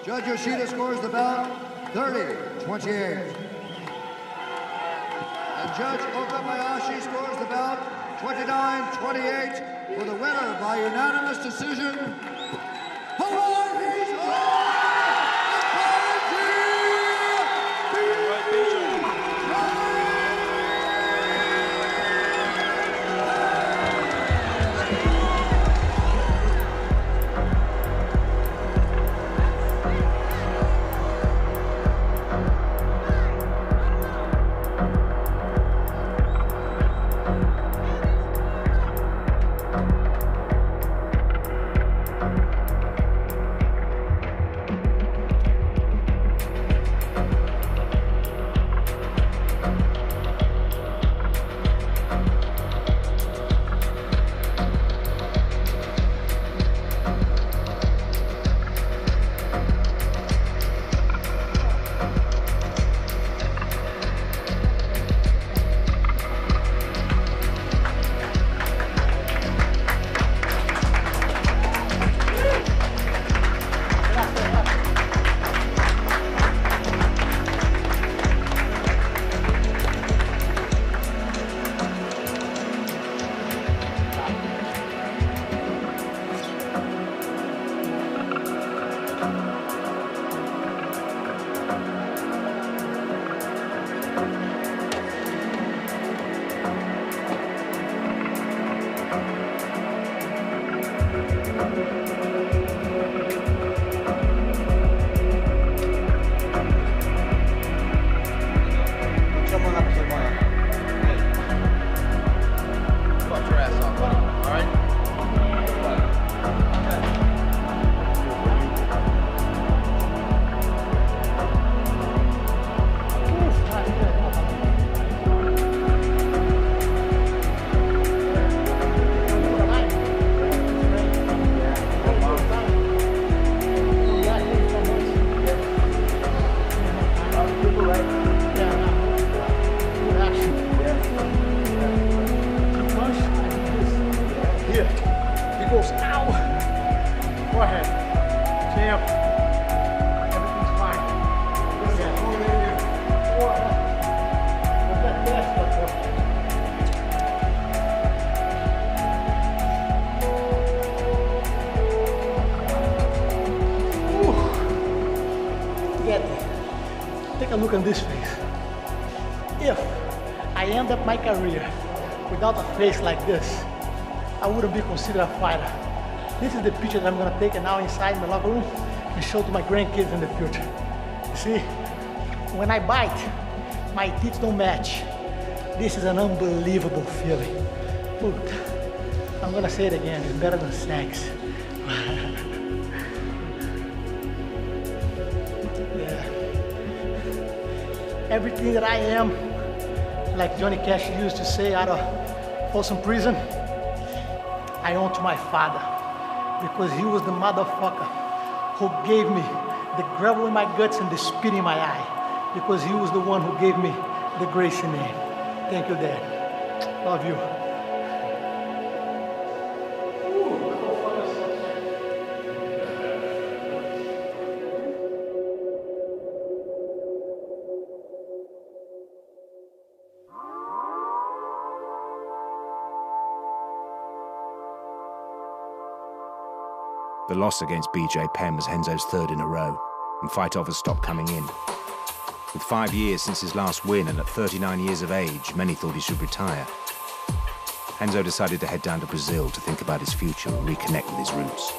Judge Yoshida scores the bout, 30-28. And Judge Okabayashi scores the bout, 29-28, for the winner by unanimous decision, Get it. Take a look on this face. If I end up my career without a face like this, I wouldn't be considered a fighter. This is the picture that I'm gonna take now inside the locker room and show to my grandkids in the future. You see, when I bite, my teeth don't match. This is an unbelievable feeling. Look, I'm gonna say it again, it's better than sex. Yeah. Everything that I am, like Johnny Cash used to say out of Folsom Prison, I owe to my father, because he was the motherfucker who gave me the gravel in my guts and the spit in my eye, because he was the one who gave me the Gracie name. Thank you, Dad. Love you. The loss against BJ Penn was Renzo's third in a row, and fight offers stopped coming in. With 5 years since his last win and at 39 years of age, many thought he should retire. Renzo decided to head down to Brazil to think about his future and reconnect with his roots.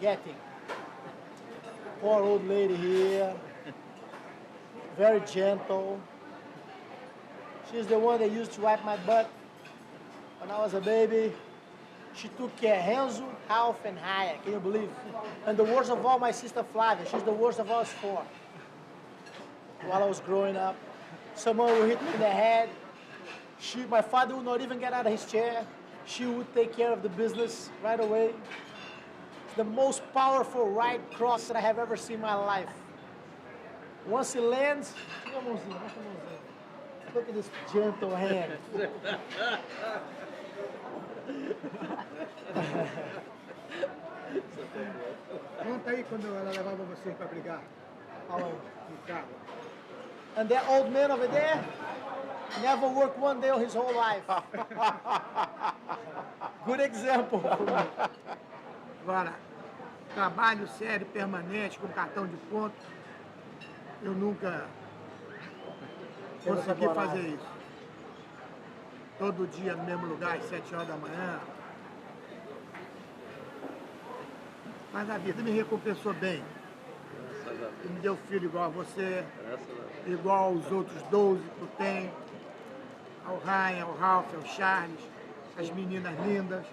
Getting. Poor old lady here. Very gentle. She's the one that used to wipe my butt when I was a baby. She took care of Renzo, Ralph, and Haya. Can you believe? And the worst of all, my sister Flavia. She's the worst of us four. While I was growing up, someone would hit me in the head. My father would not even get out of his chair. She would take care of the business right away. The most powerful right cross that I have ever seen in my life. Once it lands, look at this gentle hand. Conta aí quando ela levava vocês para brigar. And that old man over there never worked one day of his whole life. Good example. Agora, trabalho sério, permanente, com cartão de ponto, eu nunca consegui fazer isso. Todo dia no mesmo lugar, às 7 horas da manhã. Mas a vida me recompensou bem. E me deu filho igual a você, igual aos outros 12 que eu tenho, ao Ryan, ao Ralph, ao Charles, as meninas lindas.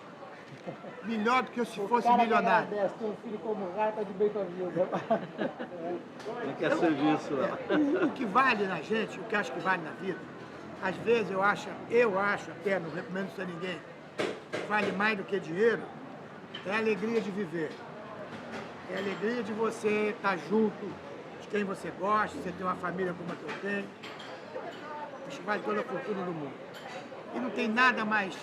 Melhor do que se fosse milionário. Tem um filho como o Ryan, tá de bem com a vida. Não quer serviço, O que vale na gente, o que acho que vale na vida, às vezes eu acho até, não recomendo isso a ninguém, vale mais do que dinheiro, é a alegria de viver. É a alegria de você estar junto de quem você gosta, você ter uma família como a que eu tenho. Acho que vale toda a fortuna do mundo. E não tem nada mais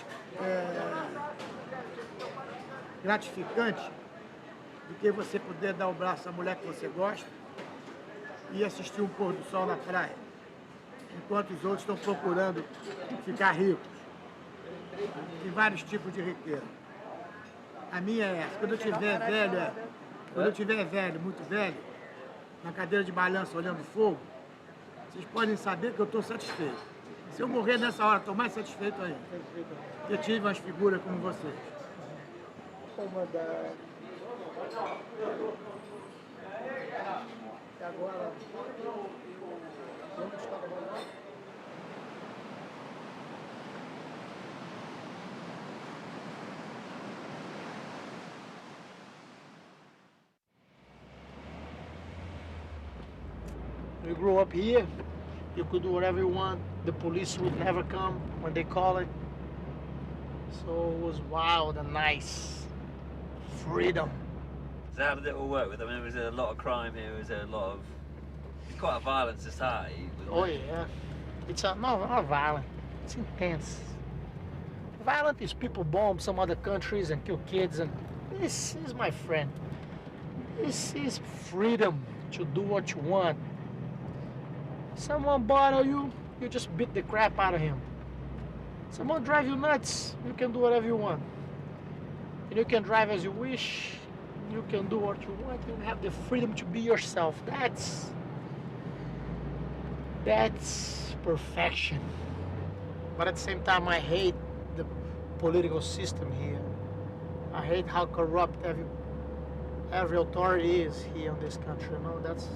gratificante do que você poder dar o braço à mulher que você gosta e assistir um pôr do sol na praia, enquanto os outros estão procurando ficar ricos. Tem vários tipos de riqueza. A minha é essa. Quando eu tiver velho, muito velho, na cadeira de balança olhando fogo, vocês podem saber que eu estou satisfeito. Se eu morrer nessa hora, estou mais satisfeito ainda. Porque tive umas figuras como vocês. We grew up here. You could do whatever you want. The police would never come when they call it. So it was wild and nice. Freedom. So how did it all work with? I mean, was there a lot of crime here? Was there a lot of? It's quite a violent society. Oh yeah, it's not violent. It's intense. Violent is people bomb some other countries and kill kids, and this is my friend. This is freedom to do what you want. Someone bother you, you just beat the crap out of him. Someone drive you nuts, you can do whatever you want. And you can drive as you wish, you can do what you want, you have the freedom to be yourself. That's perfection. But at the same time, I hate the political system here. I hate how corrupt every authority is here in this country. You know, that's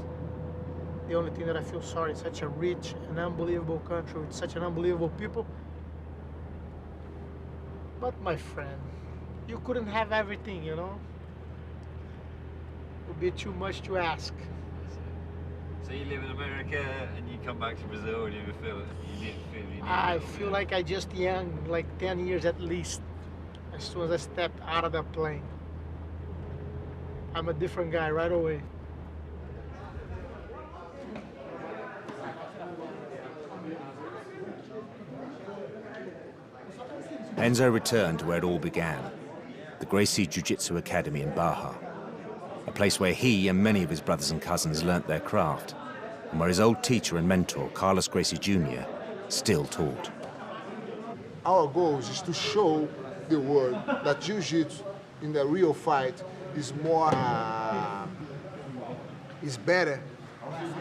the only thing that I feel sorry. It's such a rich and unbelievable country with such an unbelievable people. But my friend, you couldn't have everything, you know? It would be too much to ask. So you live in America and you come back to Brazil and you didn't feel you need I feel like I just young, like 10 years at least, as soon as I stepped out of that plane. I'm a different guy right away. Renzo returned to where it all began, the Gracie Jiu-Jitsu Academy in Baja, a place where he and many of his brothers and cousins learnt their craft, and where his old teacher and mentor, Carlos Gracie Jr., still taught. Our goal is to show the world that Jiu-Jitsu in the real fight is more, is better,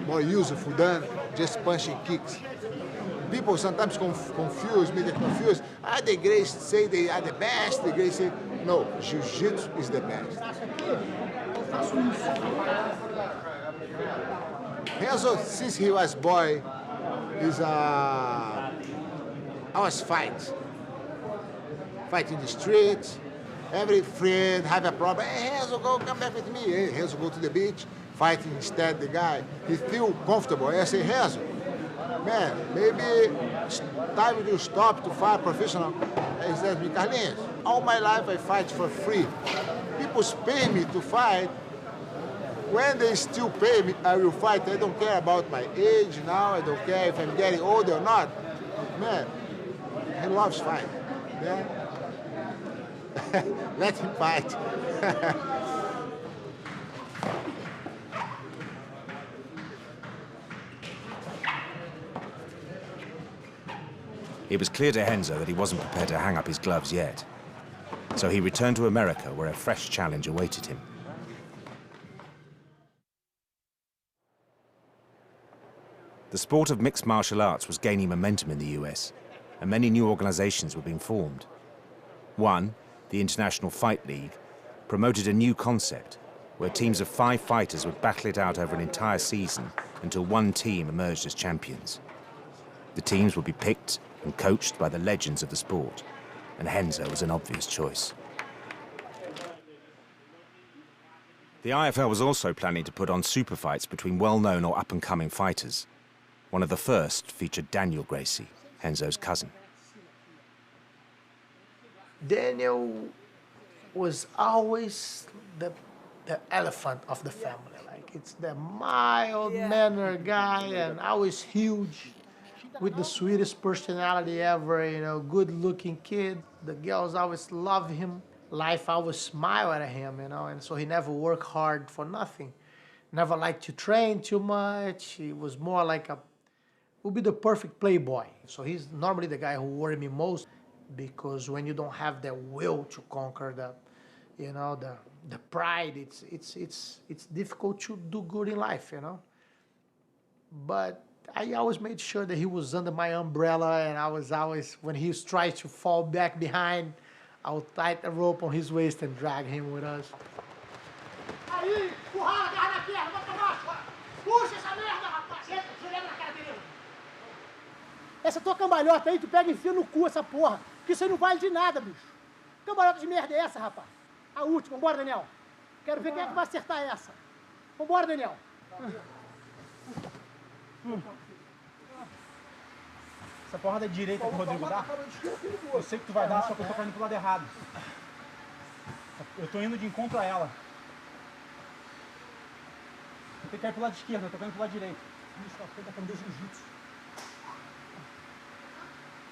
more useful than just punching kicks. People sometimes confuse me, they confuse, the Gracie say they are the best, the Gracie say, no, Jiu-Jitsu is the best. Renzo, since he was boy, is I was fighting in the streets. Every friend have a problem. Hey, Renzo, come back with me. Hey, Renzo go to the beach, fighting instead the guy. He feel comfortable. I say, Renzo, man, maybe it's time to stop to fight professional. He says me, Carlinhos, all my life I fight for free. People pay me to fight. When they still pay me, I will fight. I don't care about my age now. I don't care if I'm getting old or not. Man, he loves fighting. Yeah? Let him fight. It was clear to Renzo that he wasn't prepared to hang up his gloves yet. So he returned to America, where a fresh challenge awaited him. The sport of mixed martial arts was gaining momentum in the US, and many new organizations were being formed. One, the International Fight League, promoted a new concept where teams of 5 fighters would battle it out over an entire season until one team emerged as champions. The teams would be picked and coached by the legends of the sport, and Renzo was an obvious choice. The IFL was also planning to put on super fights between well-known or up-and-coming fighters. One of the first featured Daniel Gracie, Renzo's cousin. Daniel was always the elephant of the family. Like, it's the mild-mannered guy and always huge, with the sweetest personality ever, you know, good-looking kid. The girls always love him. Life always smile at him, you know, and so he never worked hard for nothing. Never liked to train too much. He was more like would be the perfect playboy. So he's normally the guy who worried me most, because when you don't have the will to conquer the pride, it's difficult to do good in life, you know. But I always made sure that he was under my umbrella, and I was always, when he tried to fall back behind, I would tie a rope on his waist and drag him with us. Aí, empurrar, agarra na perna, vai pra baixo. Puxa essa merda, rapaz. Joga na cara dele. Essa tua cambalhota aí, tu pega e enfia no cu essa porra, que isso aí não vale de nada, bicho. Cambalhota de merda é essa, rapaz? A última, vambora, Daniel. Quero ver quem é que vai acertar essa. Vambora, Daniel. Essa porrada direita que o Rodrigo dá, eu sei que tu vai dar, só que eu tô indo pro lado errado. Eu tô indo de encontro a ela. Eu tenho que cair pro lado esquerdo, eu tô indo pro lado direito. Isso, ó, tem que aprender jiu-jitsu.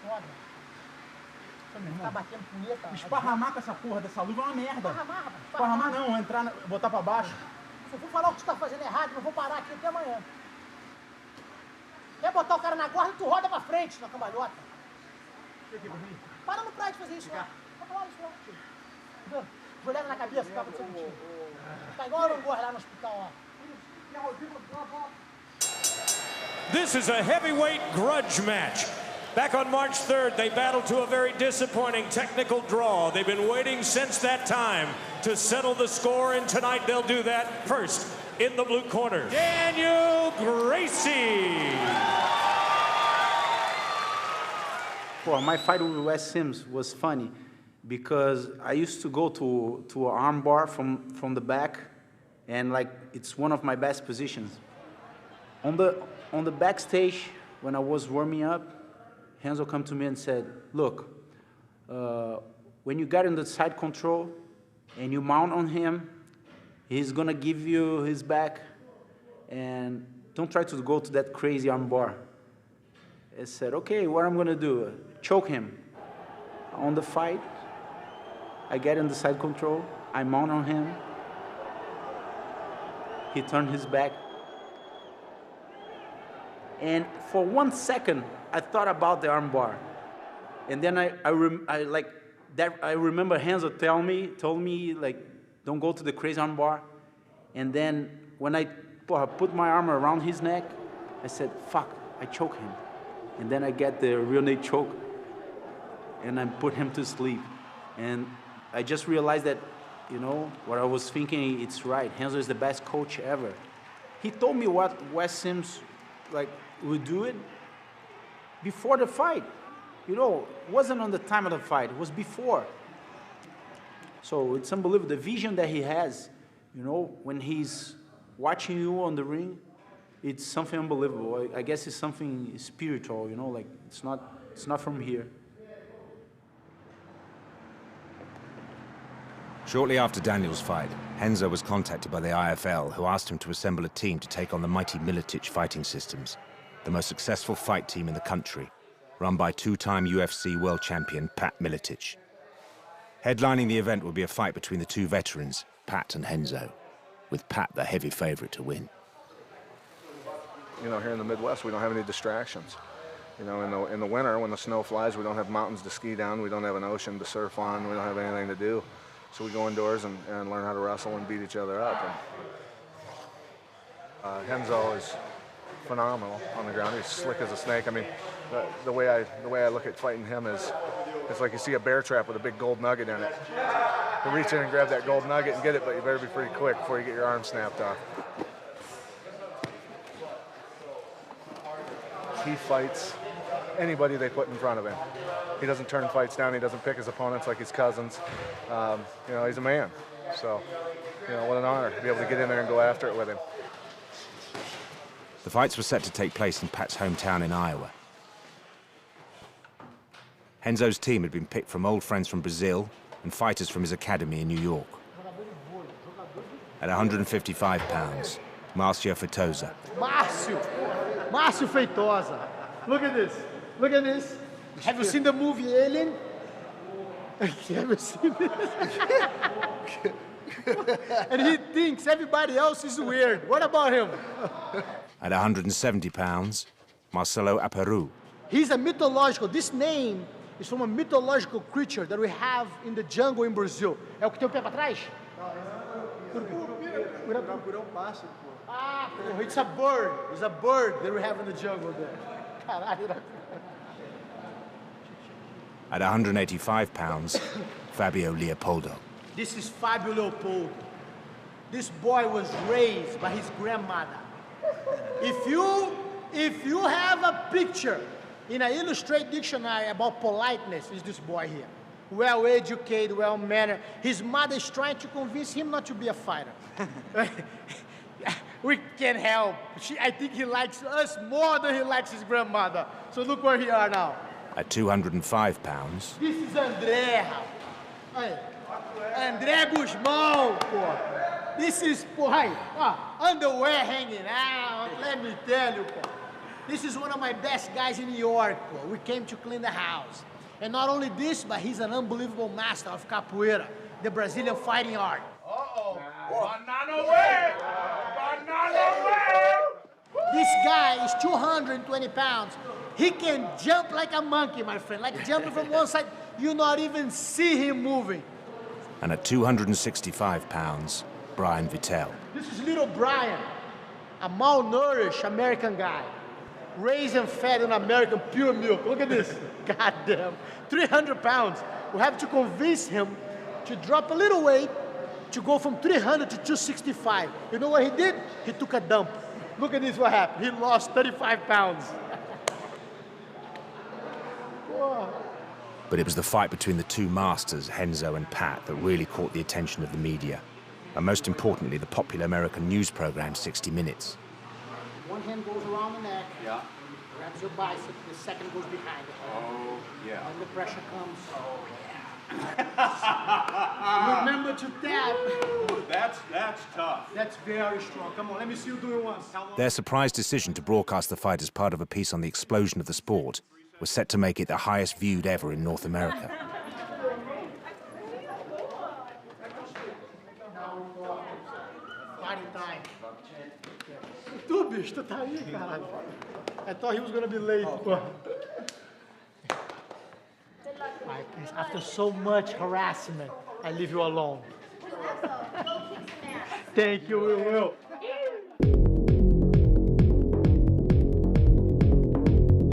Foda. Tá batendo punheta. Esparramar com essa porra dessa luva é uma merda. Esparramar não, entrar, botar pra baixo. Se eu for falar o que tu tá fazendo errado, eu vou parar aqui até amanhã. Quer botar o cara na guarda, tu roda pra frente na cambalhota. Para no praia de fazer isso lá. Vai falar isso lá. Joelhada na cabeça, fica acontecendo contigo. Tá igual o Arangor lá no hospital, ó. This is a heavyweight grudge match. Back on March 3rd, they battled to a very disappointing technical draw. They've been waiting since that time to settle the score, and tonight they'll do that first. In the blue corner, Daniel Gracie. Well, my fight with Wes Sims was funny because I used to go to an arm bar from the back, and like it's one of my best positions. On the backstage, when I was warming up, Renzo came to me and said, "Look, when you get in the side control and you mount on him, he's gonna give you his back, and don't try to go to that crazy arm bar." I said, "Okay, what I'm gonna do? Choke him." On the fight, I get in the side control, I mount on him, he turned his back, and for 1 second, I thought about the arm bar, and then I remember Renzo told me like, "Don't go to the crazy arm bar," and then when I put my arm around his neck, I said, "Fuck, I choke him," and then I get the real neck choke, and I put him to sleep, and I just realized that, you know, what I was thinking, it's right. Renzo is the best coach ever. He told me what Wes Sims would do it before the fight. You know, it wasn't on the time of the fight, it was before. So it's unbelievable, the vision that he has, you know, when he's watching you on the ring, it's something unbelievable. I guess it's something spiritual, you know, like it's not from here. Shortly after Daniel's fight, Renzo was contacted by the IFL, who asked him to assemble a team to take on the mighty Miletic Fighting Systems, the most successful fight team in the country, run by two-time UFC world champion Pat Miletic. Headlining the event will be a fight between the two veterans, Pat and Renzo, with Pat the heavy favorite to win. You know, here in the Midwest, we don't have any distractions. You know, in the winter, when the snow flies, we don't have mountains to ski down, we don't have an ocean to surf on, we don't have anything to do. So we go indoors and learn how to wrestle and beat each other up. And Renzo is phenomenal on the ground. He's slick as a snake. I mean, the way I look at fighting him is, it's like you see a bear trap with a big gold nugget in it. You reach in and grab that gold nugget and get it, but you better be pretty quick before you get your arm snapped off. He fights anybody they put in front of him. He doesn't turn fights down. He doesn't pick his opponents like his cousins. You know, he's a man. So, you know, what an honor to be able to get in there and go after it with him. The fights were set to take place in Pat's hometown in Iowa. Renzo's team had been picked from old friends from Brazil and fighters from his academy in New York. At 155 pounds, Marcio Feitosa. Márcio Feitosa. Look at this. Look at this. Have you seen the movie Alien? Have you seen this? And he thinks everybody else is weird. What about him? At 170 pounds, Marcelo Aperu. He's a mythological. This name is from a mythological creature that we have in the jungle in Brazil. É o que tem o pé para trás? Ah, it's a bird. It's a bird that we have in the jungle there. Caralho. At 185 pounds, Fabio Leopoldo. This is Fabio Leopoldo. This boy was raised by his grandmother. If you have a picture in an illustrated dictionary about politeness, is this boy here. Well-educated, well-mannered. His mother is trying to convince him not to be a fighter. we can't help. I think he likes us more than he likes his grandmother. So look where he are now. At 205 pounds, This is André, rapaz. André Guzmão, pô. This is, pô, underwear hanging out, let me tell you, pô. This is one of my best guys in New York, pô. We came to clean the house. And not only this, but he's an unbelievable master of capoeira, the Brazilian fighting art. Uh-oh. Banana way! Banana way! This guy is 220 pounds. He can jump like a monkey, my friend, like jumping from one side. You not even see him moving. and at 265 pounds, Brian Vittel. This is little Brian, a malnourished American guy, raised and fed on American pure milk. Look at this, goddamn, 300 pounds. We have to convince him to drop a little weight to go from 300 to 265. You know what he did? He took a dump. Look at this, what happened. He lost 35 pounds. Whoa. But it was the fight between the two masters, Renzo and Pat, that really caught the attention of the media. And most importantly, the popular American news program 60 Minutes. One hand goes around the neck, grabs your bicep, the second goes behind it. Oh, yeah. When the pressure comes, remember to tap. That's tough. That's very strong. Come on, let me see you do it once. Their surprise decision to broadcast the fight as part of a piece on the explosion of the sport was set to make it the highest viewed ever in North America. Party time. Tu, bicho, tu tá aí, caralho. I thought he was gonna be late. After so much harassment, I leave you alone. Thank you, we will.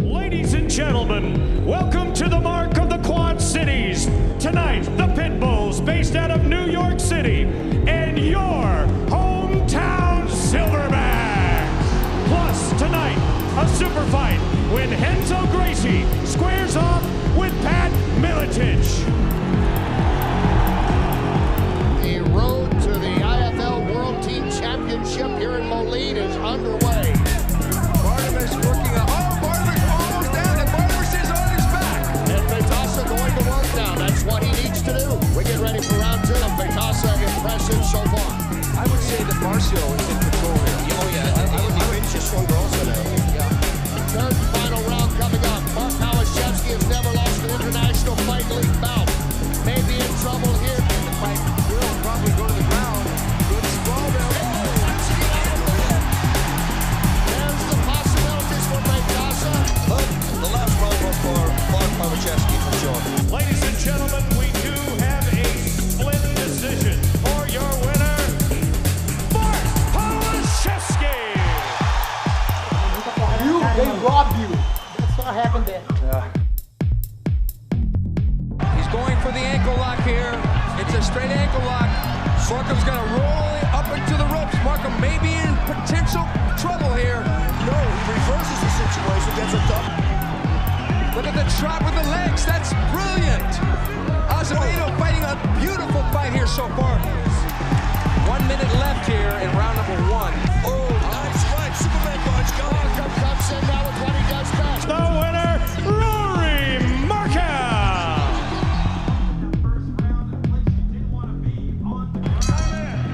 Ladies and gentlemen, welcome to the Mark of the Quad Cities. Tonight, the Pitbulls, based out of New York City, and your hometown Silverbacks. Plus, tonight, a super fight when Renzo Gracie squares off with Pat Miletich. The road to the IFL World Team Championship here in Moline is underway. Barnabas working on, Barnabas almost down, and Barnabas is on his back. And Vitasa going to work now. That's what he needs to do. We get ready for round two, and Vitasa impressive so far. I would say that Marcio is in control here. Oh yeah, I would be Vince is stronger also now. Yeah. Third and final round coming up. Mark Malashevsky has never lost an international fight league bout. May be in trouble here. And the fight will probably go to the ground. Good sprawl there. There's the possibilities for Vitasa. But the last round was for Mark Malashevsky for sure. Ladies and gentlemen, we do have a split decision for your winner, Mark Malashevsky. They robbed you. That's what happened there. He's going for the ankle lock here. It's a straight ankle lock. Markham's going to roll up into the ropes. Markham may be in potential trouble here. No, he reverses the situation, gets it done. Look at the trot with the legs. That's brilliant. Azevedo fighting a beautiful fight here so far. 1 minute left here in round number one. Oh, nice right. Superman punch. Markham comes in now with what he does best. The winner, Rory Markham.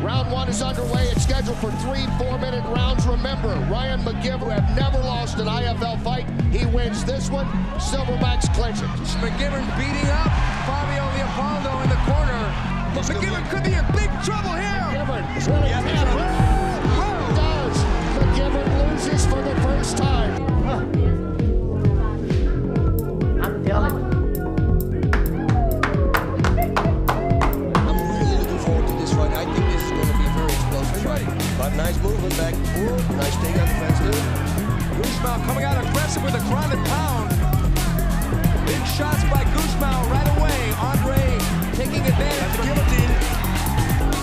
Round one is underway. It's scheduled for 3 4-minute rounds. Remember, Ryan McGivern have never lost an IFL fight. He wins this one. Silverbacks clinch it. McGivern beating up Fabio Leopoldo in the corner. But McGivern could be in big trouble here. McGivern is going to does. McGivern loses for the first time. I'm telling you. I'm really looking forward to this fight. I think this is going to be a very explosive fight. But nice movement back and forth. Nice take on the fence, too. Guzmão coming out aggressive with a ground and pound. Big shots by Guzmão right away. Andre taking advantage. That's the guillotine.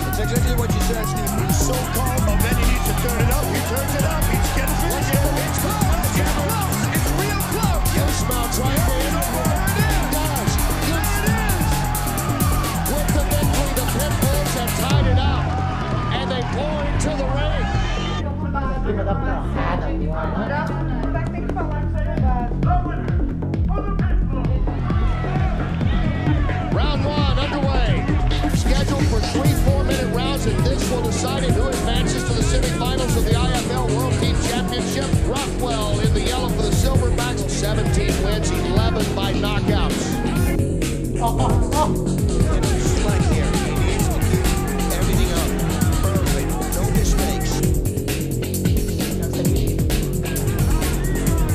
That's exactly what you said, Steve. He's so calm, but then he needs to turn it up. He turns it up. He's getting finished. It's close. It's close. It's real close. Guzmão trying to hit it. He does. There it is. With the victory, the Pitbulls have tied it out. And they pour into the ring. vai dar porrada agora. Vai ter que falar que foi levado. Round one underway. Scheduled for 3 4-minute rounds, and this will decide who advances to the semifinals of the IFL World Team Championship. Rockwell in the yellow for the Silverbacks. 17 wins, 11 by knockouts. Slack here. He needs to keep everything up. Perfect. No mistakes.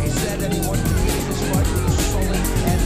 He said that he wanted to finish this fight with a solid end.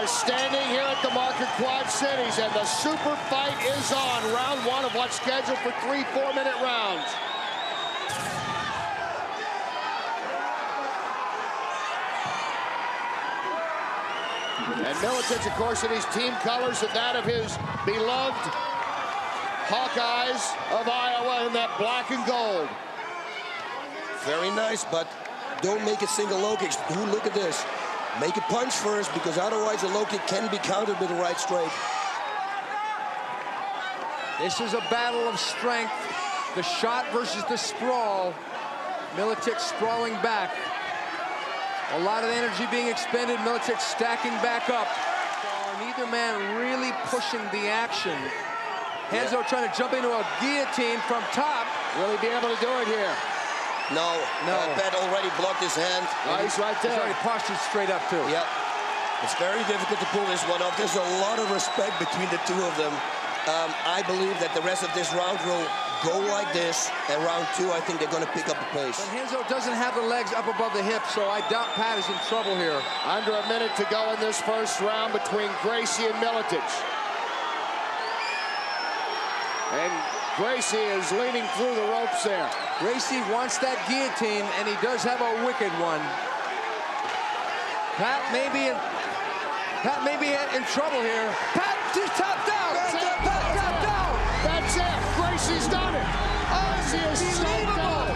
Standing here at the Market Quad Cities, and the super fight is on. Round one of what's scheduled for 3 4-minute rounds. And Miletich, of course, in his team colors and that of his beloved Hawkeyes of Iowa in that black and gold. Very nice, but don't make a single low kick. Look at this. Make a punch first, because otherwise a low kick can be countered with a right straight. This is a battle of strength. The shot versus the sprawl. Miletich sprawling back. A lot of energy being expended. Miletich stacking back up. Neither man really pushing the action. Renzo trying to jump into a guillotine from top. Will he be able to do it here? No. Pat already blocked his hand. Oh, he's right there. He's already postured straight up, too. Yep. It's very difficult to pull this one off. There's a lot of respect between the two of them. I believe that the rest of this round will go like this, and round two, I think they're going to pick up the pace. But Renzo doesn't have the legs up above the hips, so I doubt Pat is in trouble here. Under a minute to go in this first round between Gracie and Miletich. And Gracie is leaning through the ropes there. Gracie wants that guillotine, and he does have a wicked one. Pat may be in trouble here. Pat just tapped out. Pat tapped out. That's it. Gracie's done it. She is so good.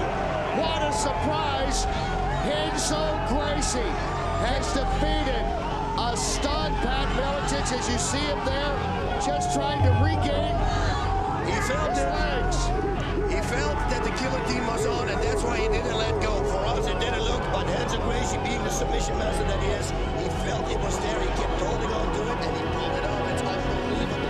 What a surprise. Renzo Gracie has defeated a stud Pat Miletich, as you see him there, just trying to regain his legs. He felt that the killer team was on, and that's why he didn't let go. For us, it didn't look, but Renzo Gracie, being the submission master that he is, he felt it was there. He kept holding on to it, and he pulled it out. It's unbelievable.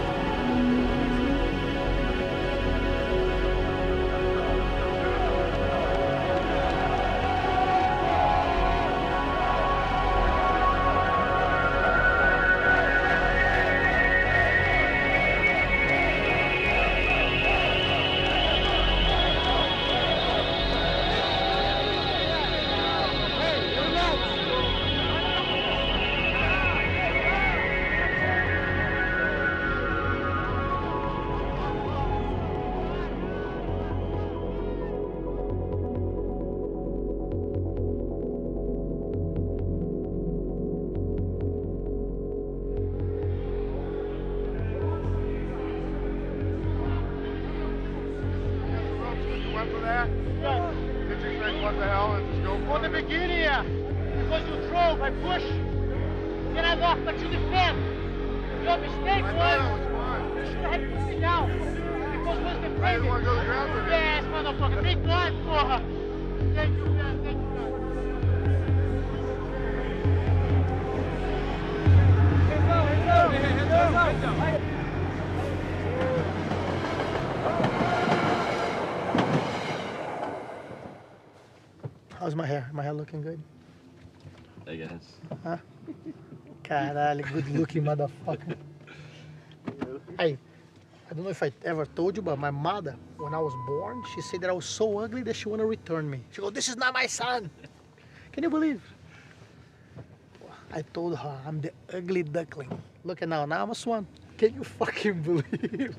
went for that? Yes. Did you think, what the hell, let's just go for From the beginning, yeah. Because you drove, I pushed. Then I walked, but you defend. Your mistake was you should have put me down. Because was defending. I didn't want to go to the ground with it. Yes, motherfucker. Big time, porra. Thank you, man. Thank you, man. How's my hair? My hair looking good? I guess. Huh? Caralho, good looking motherfucker. Hey, I don't know if I ever told you, but my mother, when I was born, she said that I was so ugly that she wanted to return me. She goes, "This is not my son." Can you believe? I told her I'm the ugly duckling. Look at now I'm a swan. Can you fucking believe?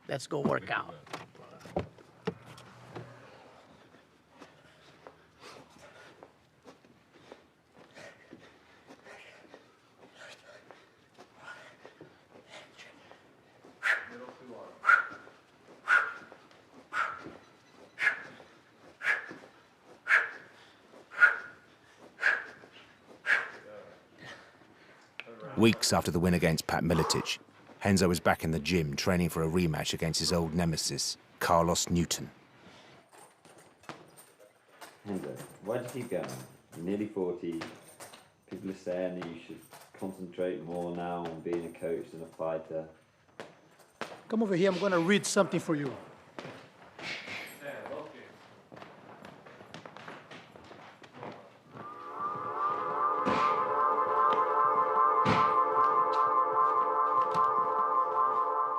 Let's go work out. Weeks after the win against Pat Miletic, Renzo was back in the gym training for a rematch against his old nemesis, Carlos Newton. Renzo, why do you keep going? You're nearly 40. People are saying that you should concentrate more now on being a coach than a fighter. Come over here, I'm gonna read something for you.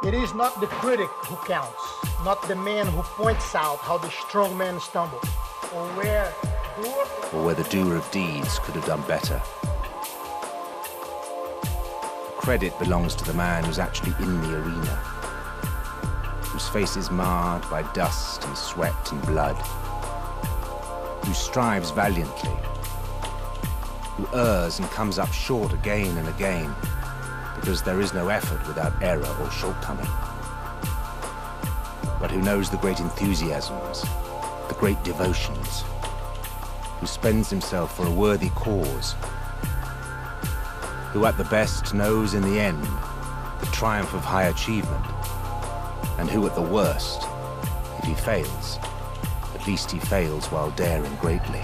It is not the critic who counts, not the man who points out how the strong man stumbled, or where the doer of deeds could have done better. Credit belongs to the man who's actually in the arena, whose face is marred by dust and sweat and blood, who strives valiantly, who errs and comes up short again and again, because there is no effort without error or shortcoming. But who knows the great enthusiasms, the great devotions, who spends himself for a worthy cause, who at the best knows in the end the triumph of high achievement, and who at the worst, if he fails, at least he fails while daring greatly,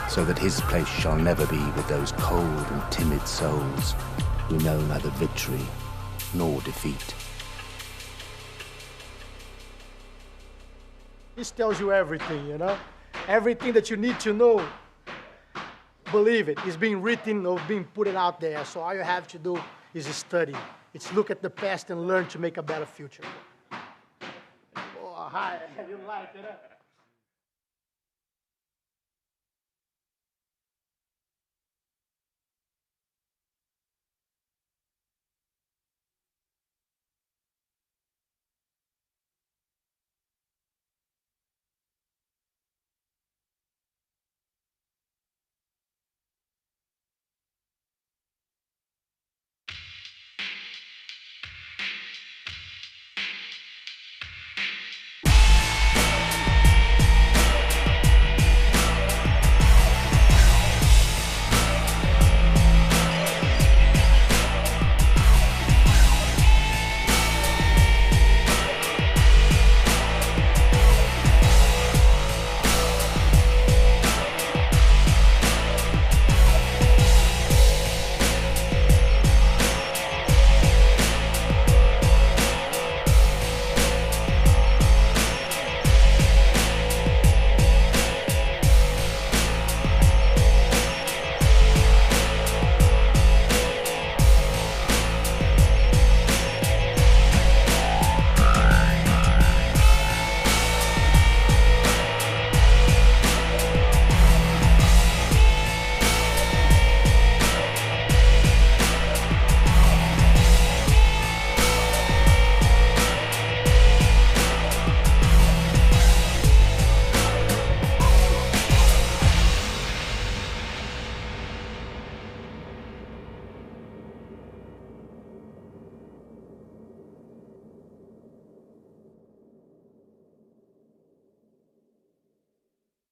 so that his place shall never be with those cold and timid souls who know neither victory nor defeat. This tells you everything, you know? Everything that you need to know. Believe it, it's being written or being put out there, so all you have to do is study. It's look at the past and learn to make a better future. Oh, hi, you like it, huh?